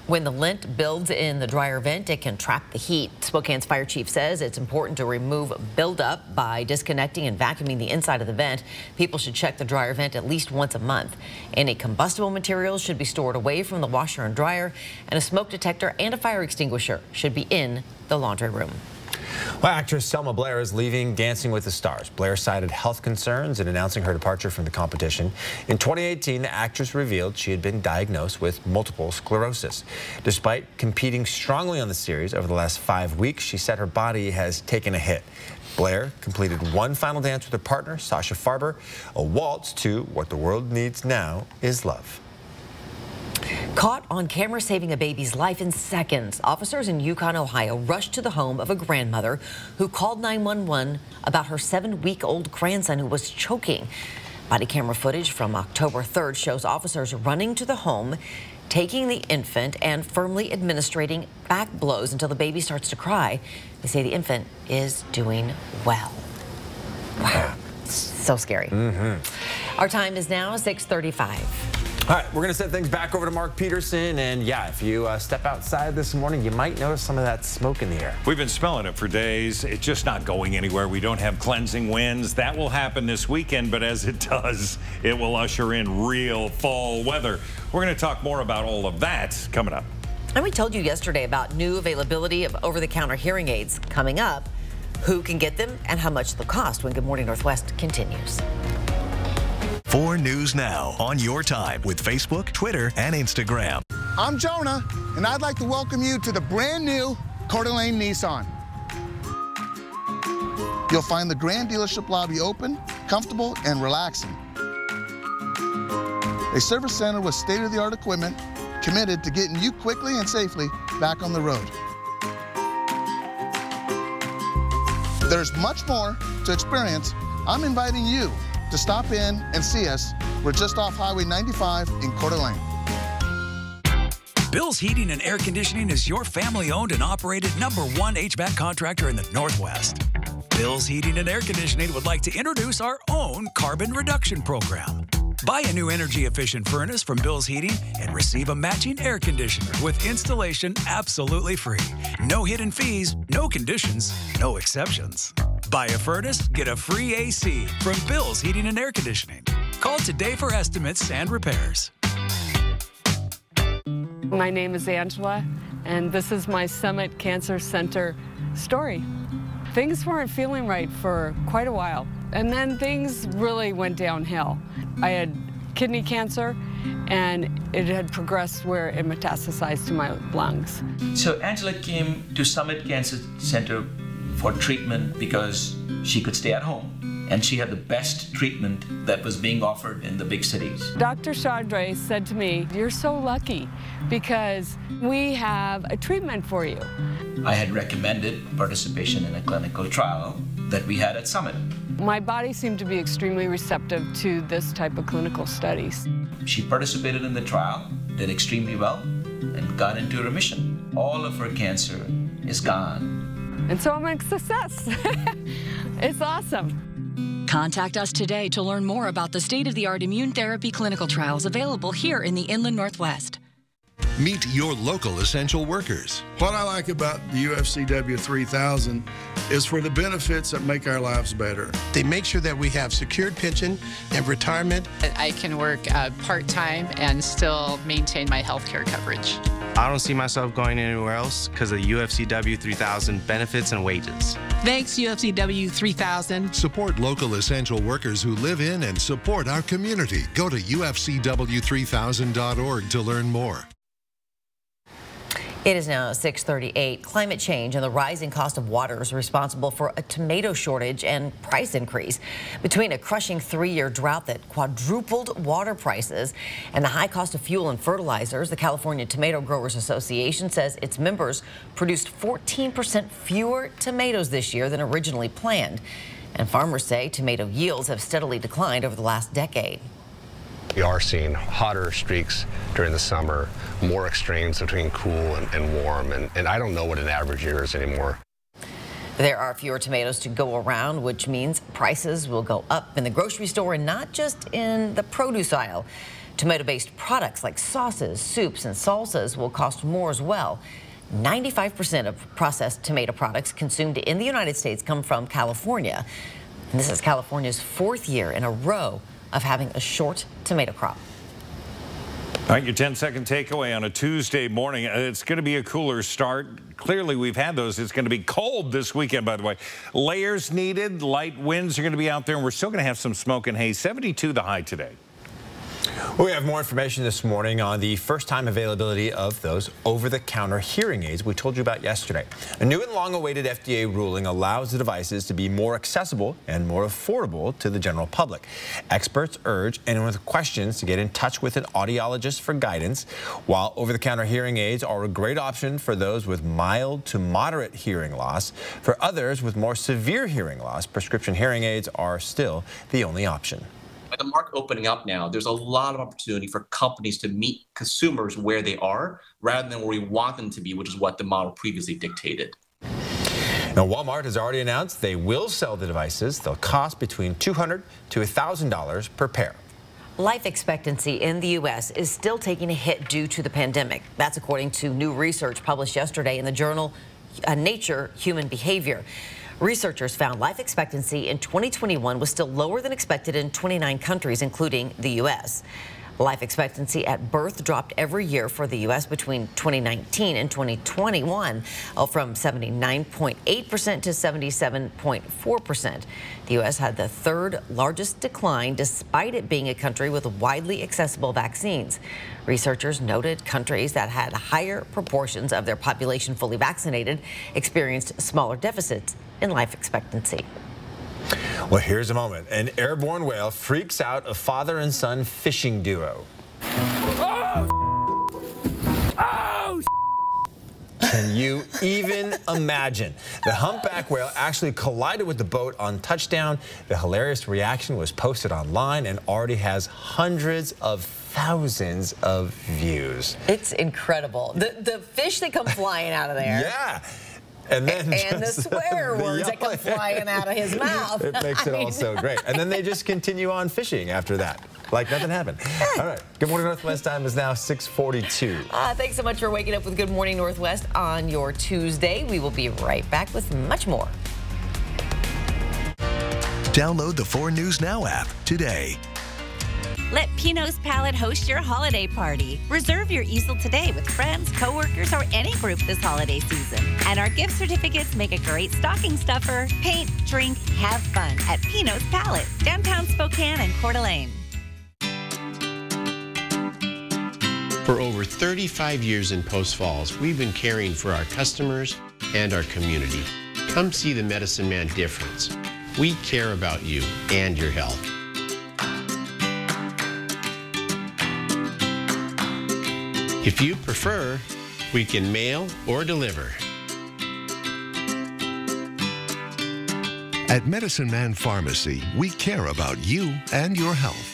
When the lint builds in the dryer vent, it can trap the heat. Spokane's fire chief says it's important to remove buildup by disconnecting and vacuuming the inside of the vent. People should check the dryer vent at least once a month. Any combustible materials should be stored away from the washer and dryer, and a smoke detector and a fire extinguisher should be in the laundry room. Well, actress Selma Blair is leaving Dancing with the Stars. Blair cited health concerns in announcing her departure from the competition. In 2018, the actress revealed she had been diagnosed with multiple sclerosis. Despite competing strongly on the series over the last 5 weeks, she said her body has taken a hit. Blair completed one final dance with her partner, Sasha Farber, a waltz to What the World Needs Now Is Love. Caught on camera saving a baby's life in seconds, officers in Yukon, Ohio rushed to the home of a grandmother who called 911 about her 7-week-old grandson who was choking. Body camera footage from October 3rd shows officers running to the home, taking the infant and firmly administrating back blows until the baby starts to cry. They say the infant is doing well. Wow, so scary. Our time is now 6:35. All right, we're going to send things back over to Mark Peterson. And yeah, if you step outside this morning, you might notice some of that smoke in the air. We've been smelling it for days. It's just not going anywhere. We don't have cleansing winds. That will happen this weekend, but as it does, it will usher in real fall weather. We're going to talk more about all of that coming up. And we told you yesterday about new availability of over-the-counter hearing aids coming up, who can get them, and how much they'll cost when Good Morning Northwest continues. 4 News Now on your time with Facebook, Twitter, and Instagram. I'm Jonah, and I'd like to welcome you to the brand new Coeur d'Alene Nissan. You'll find the grand dealership lobby open, comfortable, and relaxing. A service center with state-of-the-art equipment committed to getting you quickly and safely back on the road. There's much more to experience. I'm inviting you to stop in and see us. We're just off Highway 95 in Coeur d'Alene. Bill's Heating and Air Conditioning is your family-owned and operated #1 HVAC contractor in the Northwest. Bill's Heating and Air Conditioning would like to introduce our own carbon reduction program. Buy a new energy-efficient furnace from Bill's Heating and receive a matching air conditioner with installation absolutely free. No hidden fees, no conditions, no exceptions. Buy a furnace, get a free AC from Bill's Heating and Air Conditioning. Call today for estimates and repairs. My name is Angela, and this is my Summit Cancer Center story. Things weren't feeling right for quite a while, and then things really went downhill. I had kidney cancer, and it had progressed where it metastasized to my lungs. So Angela came to Summit Cancer Center for treatment because she could stay at home, and she had the best treatment that was being offered in the big cities. Dr. Chandre said to me, "You're so lucky because we have a treatment for you." I had recommended participation in a clinical trial that we had at Summit. My body seemed to be extremely receptive to this type of clinical studies. She participated in the trial, did extremely well, and got into remission. All of her cancer is gone. And so I'm a success. It's awesome. Contact us today to learn more about the state-of-the-art immune therapy clinical trials available here in the Inland Northwest. Meet your local essential workers. What I like about the UFCW 3000 is for the benefits that make our lives better. They make sure that we have secured pension and retirement. I can work part-time and still maintain my health care coverage. I don't see myself going anywhere else because of UFCW 3000 benefits and wages. Thanks, UFCW 3000. Support local essential workers who live in and support our community. Go to ufcw3000.org to learn more. It is now 6:38. Climate change and the rising cost of water is responsible for a tomato shortage and price increase. Between a crushing 3-year drought that quadrupled water prices and the high cost of fuel and fertilizers, the California Tomato Growers Association says its members produced 14% fewer tomatoes this year than originally planned. And farmers say tomato yields have steadily declined over the last decade. We are seeing hotter streaks during the summer, more extremes between cool and warm, and I don't know what an average year is anymore. There are fewer tomatoes to go around, which means prices will go up in the grocery store and not just in the produce aisle. Tomato-based products like sauces, soups, and salsas will cost more as well. 95% of processed tomato products consumed in the United States come from California. And this is California's 4th year in a row of having a short tomato crop. All right, your 10-second takeaway on a Tuesday morning. It's going to be a cooler start. Clearly, we've had those. It's going to be cold this weekend, by the way. Layers needed. Light winds are going to be out there, and we're still going to have some smoke and haze. 72 the high today. We have more information this morning on the first-time availability of those over-the-counter hearing aids we told you about yesterday. A new and long-awaited FDA ruling allows the devices to be more accessible and more affordable to the general public. Experts urge anyone with questions to get in touch with an audiologist for guidance. While over-the-counter hearing aids are a great option for those with mild to moderate hearing loss, for others with more severe hearing loss, prescription hearing aids are still the only option. With the market opening up now, there's a lot of opportunity for companies to meet consumers where they are rather than where we want them to be, which is what the model previously dictated. Now, Walmart has already announced they will sell the devices. They'll cost between $200 to $1,000 per pair. Life expectancy in the U.S. is still taking a hit due to the pandemic. That's according to new research published yesterday in the journal Nature Human Behavior. Researchers found life expectancy in 2021 was still lower than expected in 29 countries, including the U.S. Life expectancy at birth dropped every year for the U.S. between 2019 and 2021, from 79.8% to 77.4%. The U.S. had the 3rd largest decline, despite it being a country with widely accessible vaccines. Researchers noted countries that had higher proportions of their population fully vaccinated experienced smaller deficits in life expectancy. Well, here's a moment. An airborne whale freaks out a father and son fishing duo. Can you even imagine? The humpback whale actually collided with the boat on touchdown. The hilarious reaction was posted online and already has hundreds of thousands of views. It's incredible. The fish that come flying out of there. Yeah. And then the swear words that come flying out of his mouth. It makes it all so great. And then they just continue on fishing after that, like nothing happened. All right. Good Morning Northwest time is now 6:42. Thanks so much for waking up with Good Morning Northwest on your Tuesday. We will be right back with much more. Download the 4 News Now app today. Let Pinot's Palette host your holiday party. Reserve your easel today with friends, coworkers, or any group this holiday season. And our gift certificates make a great stocking stuffer. Paint, drink, have fun at Pinot's Palette, downtown Spokane and Coeur d'Alene. For over 35 years in Post Falls, we've been caring for our customers and our community. Come see the Medicine Man difference. We care about you and your health. If you prefer, we can mail or deliver. At Medicine Man Pharmacy, we care about you and your health.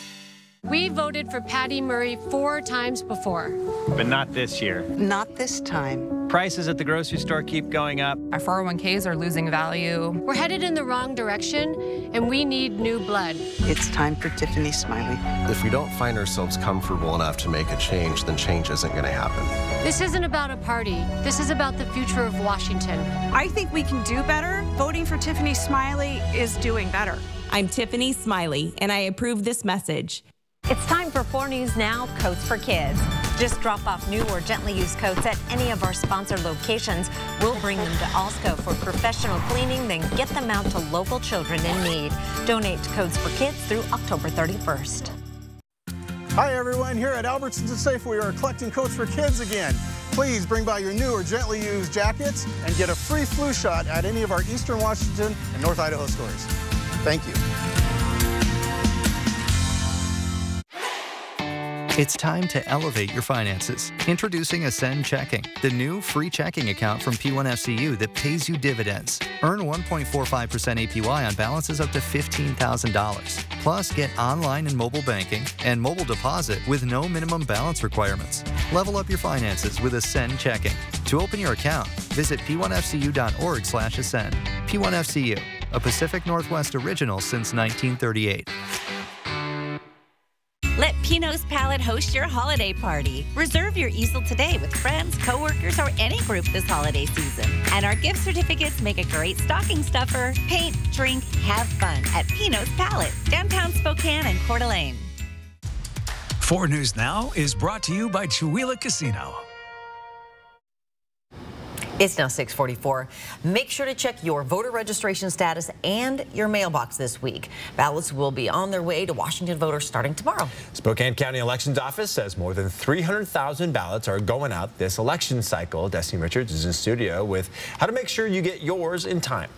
We voted for Patty Murray 4 times before. But not this year. Not this time. Prices at the grocery store keep going up. Our 401ks are losing value. We're headed in the wrong direction, and we need new blood. It's time for Tiffany Smiley. If we don't find ourselves comfortable enough to make a change, then change isn't going to happen. This isn't about a party. This is about the future of Washington. I think we can do better. Voting for Tiffany Smiley is doing better. I'm Tiffany Smiley, and I approve this message. It's time for 4 News Now, Coats for Kids. Just drop off new or gently used coats at any of our sponsored locations. We'll bring them to Alsco for professional cleaning, then get them out to local children in need. Donate to Coats for Kids through October 31st. Hi everyone, here at Albertsons and Safeway we are collecting coats for kids again. Please bring by your new or gently used jackets and get a free flu shot at any of our Eastern Washington and North Idaho stores. Thank you. It's time to elevate your finances. Introducing Ascend Checking, the new free checking account from P1FCU that pays you dividends. Earn 1.45% APY on balances up to $15,000. Plus, get online and mobile banking and mobile deposit with no minimum balance requirements. Level up your finances with Ascend Checking. To open your account, visit p1fcu.org/ascend. P1FCU, a Pacific Northwest original since 1938. Let Pinot's Palette host your holiday party. Reserve your easel today with friends, coworkers, or any group this holiday season. And our gift certificates make a great stocking stuffer. Paint, drink, have fun at Pinot's Palette, downtown Spokane and Coeur d'Alene. 4 News Now is brought to you by Chewelah Casino. It's now 6:44. Make sure to check your voter registration status and your mailbox this week. Ballots will be on their way to Washington voters starting tomorrow. Spokane County Elections Office says more than 300,000 ballots are going out this election cycle. Destiny Richards is in studio with how to make sure you get yours in time.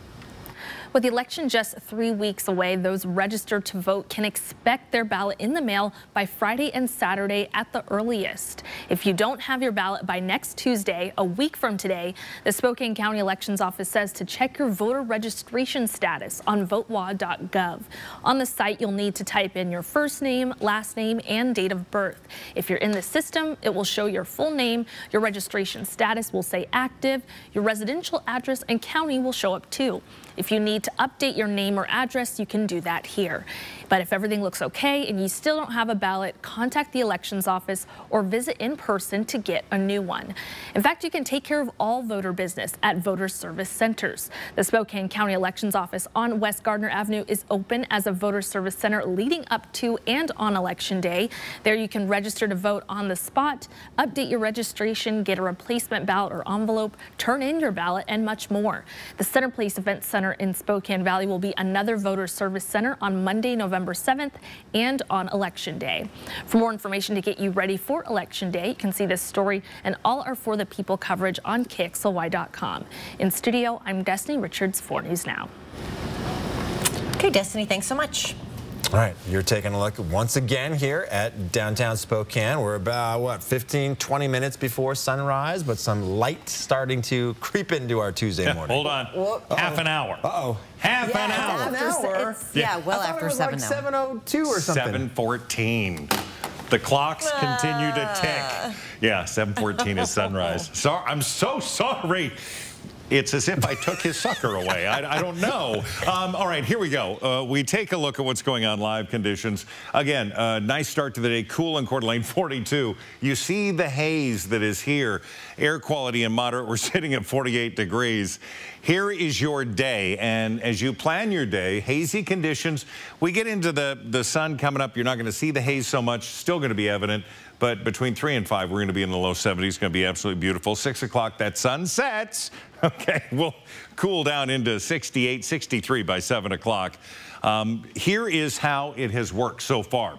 With the election just 3 weeks away, those registered to vote can expect their ballot in the mail by Friday and Saturday at the earliest. If you don't have your ballot by next Tuesday, a week from today, the Spokane County Elections Office says to check your voter registration status on votelaw.gov. On the site, you'll need to type in your first name, last name, and date of birth. If you're in the system, it will show your full name, your registration status will say active, your residential address and county will show up too. If you need to update your name or address, you can do that here. But if everything looks okay and you still don't have a ballot, contact the elections office or visit in person to get a new one. In fact, you can take care of all voter business at voter service centers. The Spokane County Elections Office on West Gardner Avenue is open as a voter service center leading up to and on Election Day. There you can register to vote on the spot, update your registration, get a replacement ballot or envelope, turn in your ballot, and much more. The Centerplace Event Center in Spokane Valley will be another voter service center on Monday, November 7th and on Election Day. For more information to get you ready for Election Day, you can see this story and all our For the People coverage on KXLY.com. In studio, I'm Destiny Richards, 4 News Now. Okay, Destiny, thanks so much. All right, you're taking a look once again here at downtown Spokane. We're about, what, 15, 20 minutes before sunrise, but some light starting to creep into our Tuesday morning. Hold on. Half an hour. Uh-oh. Half an hour. Well after 7 now. 7:02 or something. 7:14. The clocks continue to tick. Yeah, 7:14 is sunrise. Sorry, I'm so sorry. It's as if I took his sucker away. I don't know. All right, here we go. We take a look at what's going on, live conditions. Again, nice start to the day. Cool in Coeur d'Alene, 42. You see the haze that is here. Air quality and moderate. We're sitting at 48 degrees. Here is your day, and as you plan your day, hazy conditions. We get into the sun coming up. You're not going to see the haze so much. Still going to be evident. But between 3 and 5, we're going to be in the low 70s. It's going to be absolutely beautiful. 6 o'clock, that sun sets. Okay, we'll cool down into 68, 63 by 7 o'clock. Here is how it has worked so far.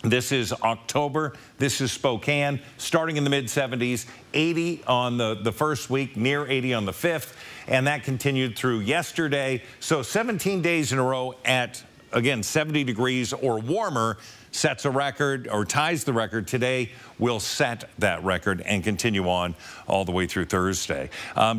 This is October. This is Spokane, starting in the mid-70s, 80 on the first week, near 80 on the 5th, and that continued through yesterday. So 17 days in a row at, again, 70 degrees or warmer. Sets a record or ties the record. Today will set that record and continue on all the way through Thursday.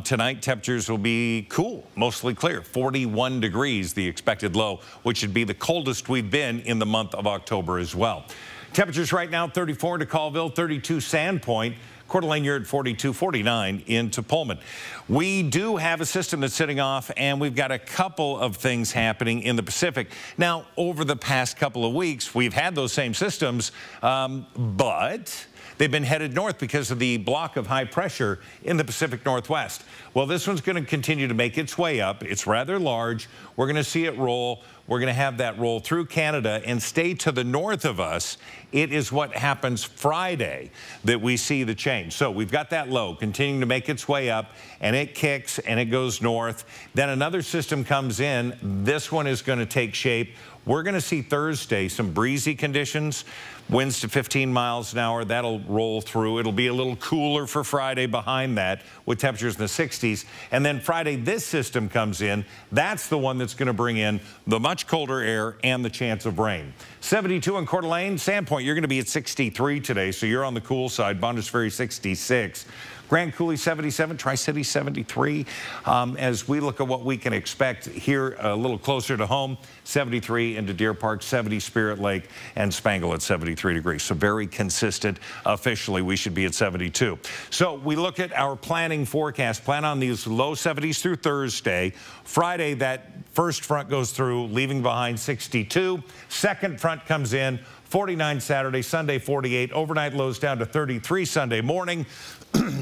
Tonight, temperatures will be cool, mostly clear. 41 degrees, the expected low, which should be the coldest we've been in the month of October as well. Temperatures right now, 34 to Colville, 32 Sandpoint. Coeur d'Alene, you're at 42, 49 into Pullman. We do have a system that's sitting off, and we've got a couple of things happening in the Pacific. Now, over the past couple of weeks, we've had those same systems, but they've been headed north because of the block of high pressure in the Pacific Northwest. Well, this one's going to continue to make its way up. It's rather large. We're going to see it roll. We're going to have that roll through Canada and stay to the north of us. It is what happens Friday that we see the change. So we've got that low continuing to make its way up, and it kicks and it goes north. Then another system comes in. This one is going to take shape. We're going to see Thursday some breezy conditions, winds to 15 miles an hour. That'll roll through. It'll be a little cooler for Friday behind that with temperatures in the 60s. And then Friday, this system comes in. That's the one that's going to bring in the much colder air and the chance of rain. 72 in Coeur d'Alene. Sandpoint, you're going to be at 63 today, so you're on the cool side. Bonners Ferry, 66. Grand Coulee 77, Tri-City 73. As we look at what we can expect here a little closer to home, 73 into Deer Park, 70 Spirit Lake, and Spangle at 73 degrees. So very consistent. Officially, we should be at 72. So we look at our planning forecast. Plan on these low 70s through Thursday. Friday, that first front goes through, leaving behind 62. Second front comes in, 49 Saturday, Sunday 48, overnight lows down to 33 Sunday morning.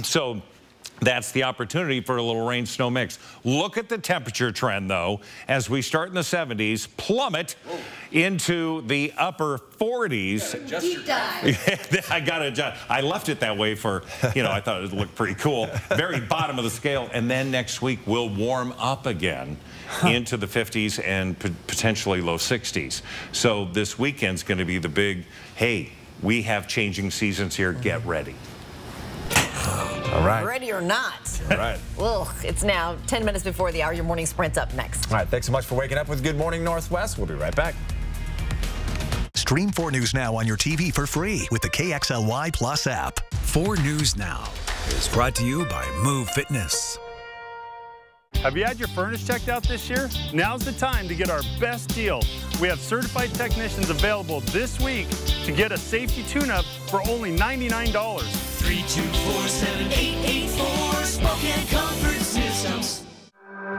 So that's the opportunity for a little rain snow mix. Look at the temperature trend, though, as we start in the 70s, plummet into the upper 40s. Deep dive. I got to adjust. I left it that way for, I thought it looked pretty cool. Very bottom of the scale. And then next week we'll warm up again into the 50s and potentially low 60s. So this weekend's going to be the big, hey, we have changing seasons here. Get ready. All right. Ready or not. All right. Ugh, it's now 10 minutes before the hour. Your morning sprint's up next. All right. Thanks so much for waking up with Good Morning Northwest. We'll be right back. Stream 4 News Now on your TV for free with the KXLY Plus app. 4 News Now is brought to you by Move Fitness. Have you had your furnace checked out this year? Now's the time to get our best deal. We have certified technicians available this week to get a safety tune-up for only $99. 324-7884 Spokane Comfort Systems.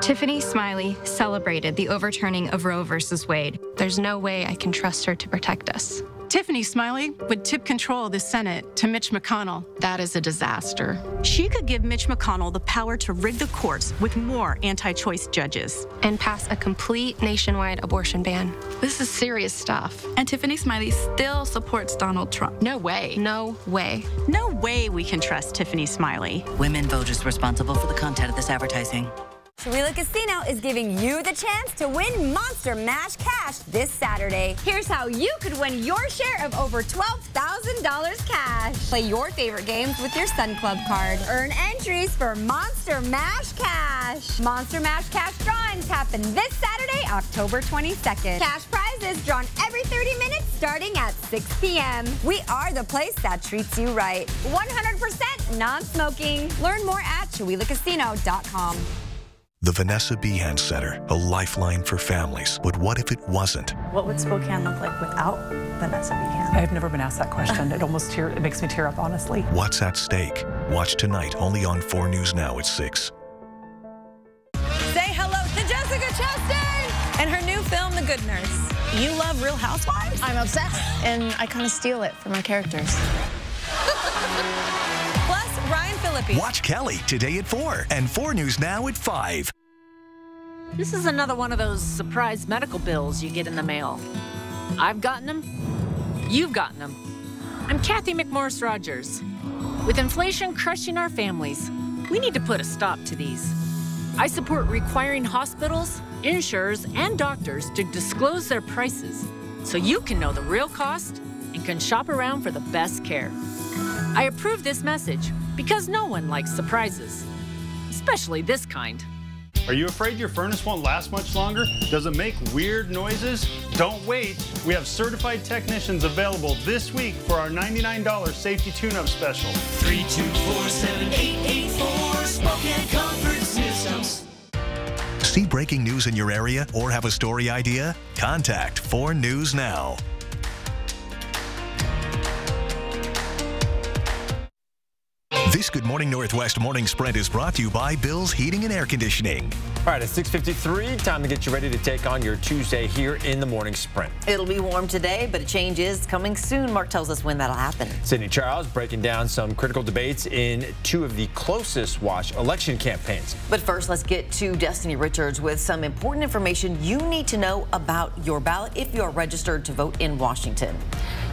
Tiffany Smiley celebrated the overturning of Roe versus Wade. There's no way I can trust her to protect us. Tiffany Smiley would tip control of the Senate to Mitch McConnell. That is a disaster. She could give Mitch McConnell the power to rig the courts with more anti-choice judges. And pass a complete nationwide abortion ban. This is serious stuff. And Tiffany Smiley still supports Donald Trump. No way. No way. No way we can trust Tiffany Smiley. Women voters responsible for the content of this advertising. Chewelah Casino is giving you the chance to win Monster Mash Cash this Saturday. Here's how you could win your share of over $12,000 cash. Play your favorite games with your Sun Club card. Earn entries for Monster Mash Cash. Monster Mash Cash drawings happen this Saturday, October 22nd. Cash prizes drawn every 30 minutes starting at 6 p.m. We are the place that treats you right. 100% non-smoking. Learn more at ChewelahCasino.com. The Vanessa Behan Center, a lifeline for families. But what if it wasn't? What would Spokane look like without Vanessa Behan? I've never been asked that question. It makes me tear up, honestly. What's at stake? Watch tonight, only on 4 News Now at 6. Say hello to Jessica Chastain and her new film, The Good Nurse. You love Real Housewives? I'm obsessed, and I kind of steal it from my characters. Plus, Ryan Phillippe. Watch Kelly today at 4 and 4 News Now at 5. This is another one of those surprise medical bills you get in the mail. I've gotten them. You've gotten them. I'm Kathy McMorris Rogers. With inflation crushing our families, we need to put a stop to these. I support requiring hospitals, insurers, and doctors to disclose their prices so you can know the real cost and can shop around for the best care. I approve this message because no one likes surprises, especially this kind. Are you afraid your furnace won't last much longer? Does it make weird noises? Don't wait. We have certified technicians available this week for our $99 safety tune-up special. 324-7884 Spokane Comfort Systems. See breaking news in your area or have a story idea? Contact 4 News Now. This Good Morning Northwest morning sprint is brought to you by Bill's Heating and Air Conditioning. All right, it's 6:53. Time to get you ready to take on your Tuesday here in the morning sprint. It'll be warm today, but a change is coming soon. Mark tells us when that'll happen. Sydney Charles breaking down some critical debates in 2 of the closest watch election campaigns. But first, let's get to Destiny Richards with some important information you need to know about your ballot if you're registered to vote in Washington.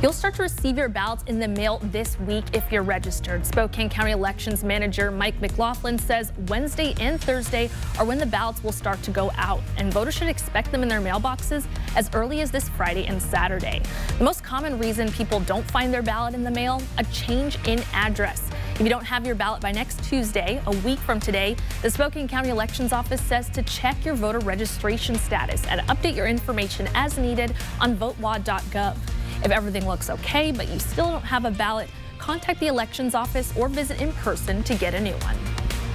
You'll start to receive your ballots in the mail this week if you're registered. Spokane County Elections Manager Mike McLaughlin says Wednesday and Thursday are when the ballots will start to go out, and voters should expect them in their mailboxes as early as this Friday and Saturday. The most common reason people don't find their ballot in the mail, a change in address. If you don't have your ballot by next Tuesday, a week from today, the Spokane County Elections Office says to check your voter registration status and update your information as needed on votewad.gov. If everything looks okay, but you still don't have a ballot, contact the elections office or visit in person to get a new one.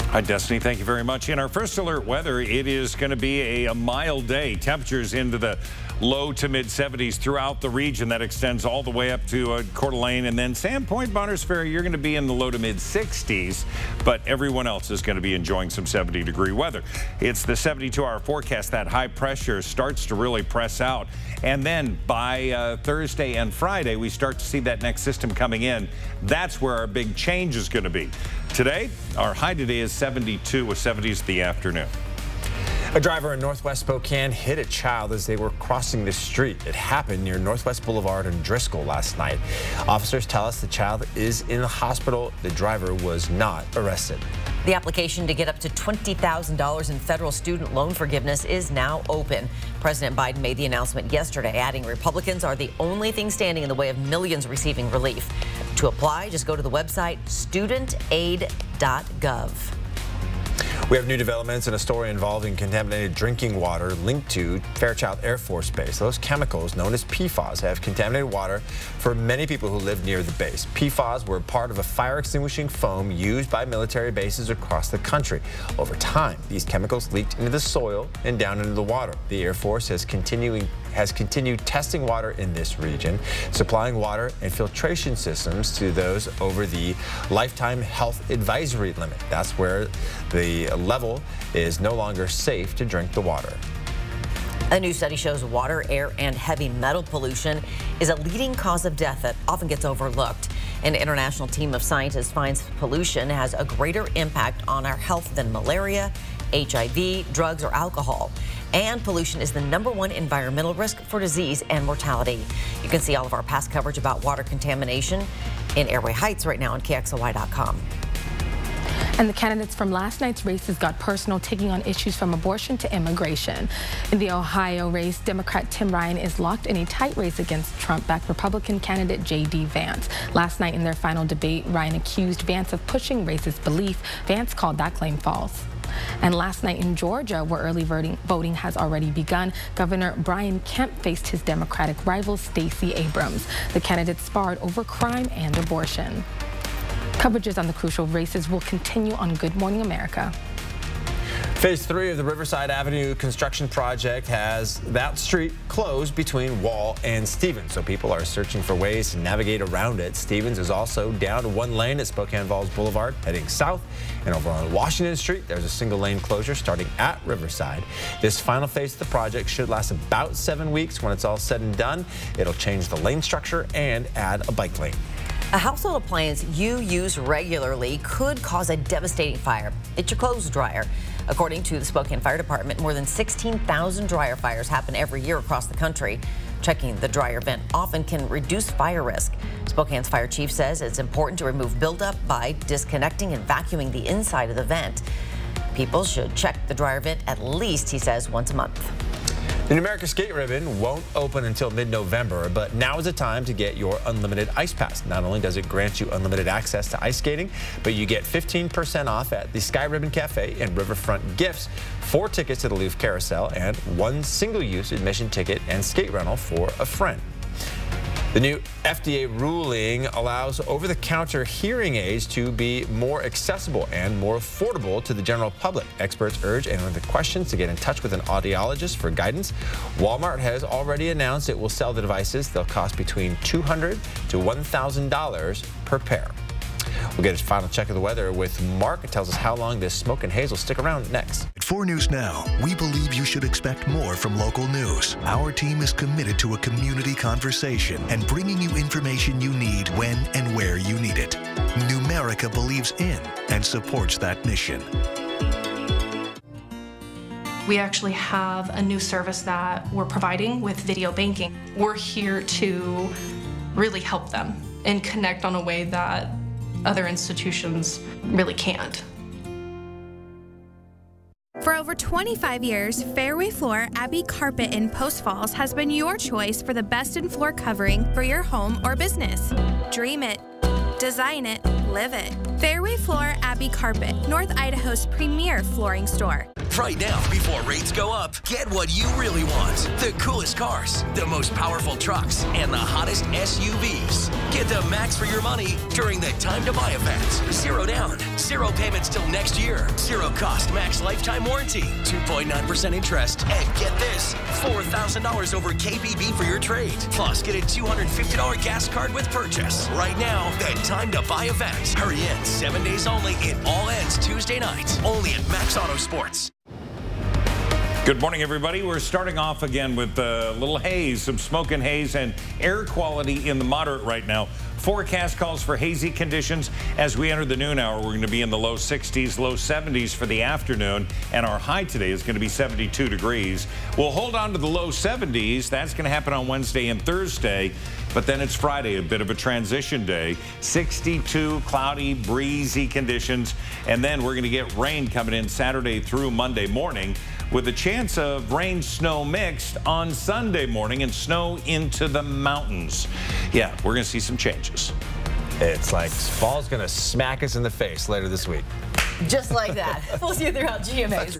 Hi, Destiny. Thank you very much. In our first alert weather, it is going to be a mild day. Temperatures into the low to mid 70s throughout the region. That extends all the way up to Coeur d'Alene, and then Sandpoint, Bonners Ferry, you're going to be in the low to mid 60s, but everyone else is going to be enjoying some 70-degree weather. It's the 72-hour forecast. That high pressure starts to really press out, and then by Thursday and Friday, we start to see that next system coming in. That's where our big change is going to be. Today, our high today is 72 with 70s the afternoon. A driver in northwest Spokane hit a child as they were crossing the street. It happened near Northwest Boulevard and Driscoll last night. Officers tell us the child is in the hospital. The driver was not arrested. The application to get up to $20,000 in federal student loan forgiveness is now open. President Biden made the announcement yesterday, adding Republicans are the only thing standing in the way of millions receiving relief. To apply, just go to the website studentaid.gov. We have new developments in a story involving contaminated drinking water linked to Fairchild Air Force Base. Those chemicals, known as PFAS, have contaminated water for many people who live near the base. PFAS were part of a fire extinguishing foam used by military bases across the country. Over time, these chemicals leaked into the soil and down into the water. The Air Force has continued testing water in this region, supplying water and filtration systems to those over the lifetime health advisory limit. That's where the level is no longer safe to drink the water. A new study shows water, air, and heavy metal pollution is a leading cause of death that often gets overlooked. An international team of scientists finds pollution has a greater impact on our health than malaria, HIV, drugs, or alcohol. And pollution is the #1 environmental risk for disease and mortality. You can see all of our past coverage about water contamination in Airway Heights right now on KXLY.com. And the candidates from last night's races got personal, taking on issues from abortion to immigration. In the Ohio race, Democrat Tim Ryan is locked in a tight race against Trump-backed Republican candidate J.D. Vance. Last night in their final debate, Ryan accused Vance of pushing racist belief. Vance called that claim false. And last night in Georgia, where early voting has already begun, Governor Brian Kemp faced his Democratic rival Stacey Abrams. The candidates sparred over crime and abortion. Coverages on the crucial races will continue on Good Morning America. Phase 3 of the Riverside Avenue construction project has that street closed between Wall and Stevens, so people are searching for ways to navigate around it. Stevens is also down to 1 lane at Spokane Falls Boulevard heading south, and over on Washington Street there's a single lane closure starting at Riverside. This final phase of the project should last about 7 weeks. When it's all said and done, it'll change the lane structure and add a bike lane. A household appliance you use regularly could cause a devastating fire. It's your clothes dryer. According to the Spokane Fire Department, more than 16,000 dryer fires happen every year across the country. Checking the dryer vent often can reduce fire risk. Spokane's fire chief says it's important to remove buildup by disconnecting and vacuuming the inside of the vent. People should check the dryer vent at least, he says, once a month. The New America Skate Ribbon won't open until mid-November, but now is the time to get your unlimited ice pass. Not only does it grant you unlimited access to ice skating, but you get 15% off at the Sky Ribbon Cafe and Riverfront Gifts, 4 tickets to the Louvre Carousel, and 1 single-use admission ticket and skate rental for a friend. The new FDA ruling allows over-the-counter hearing aids to be more accessible and more affordable to the general public. Experts urge anyone with questions to get in touch with an audiologist for guidance. Walmart has already announced it will sell the devices. They'll cost between $200 to $1,000 per pair. We'll get a final check of the weather with Mark. It tells us how long this smoke and haze will stick around next. At 4 News Now, we believe you should expect more from local news. Our team is committed to a community conversation and bringing you information you need when and where you need it. Numerica believes in and supports that mission. We actually have a new service that we're providing with video banking. We're here to really help them and connect on a way that other institutions really can't. For over 25 years, Fairway Floor Abbey Carpet in Post Falls has been your choice for the best in floor covering for your home or business. Dream it, design it, live it. Fairway Floor Abbey Carpet, North Idaho's premier flooring store. Right now, before rates go up, get what you really want. The coolest cars, the most powerful trucks, and the hottest SUVs. Get Get the max for your money during the Time to Buy event. 0 down, 0 payments till next year. 0 cost max lifetime warranty. 2.9% interest. And get this, $4,000 over KBB for your trade. Plus, get a $250 gas card with purchase. Right now, the Time to Buy event. Hurry in, 7 days only. It all ends Tuesday night. Only at Max Auto Sports. Good morning, everybody. We're starting off again with a little haze, some smoke and haze, and air quality in the moderate right now. Forecast calls for hazy conditions as we enter the noon hour. We're going to be in the low 60s, low 70s for the afternoon, and our high today is going to be 72 degrees. We'll hold on to the low 70s. That's going to happen on Wednesday and Thursday, but then it's Friday, a bit of a transition day. 62 cloudy, breezy conditions, and then we're going to get rain coming in Saturday through Monday morning, with a chance of rain snow mixed on Sunday morning and snow into the mountains. Yeah, we're going to see some changes. It's like fall's going to smack us in the face later this week. Just like that. We'll see you throughout GMA's.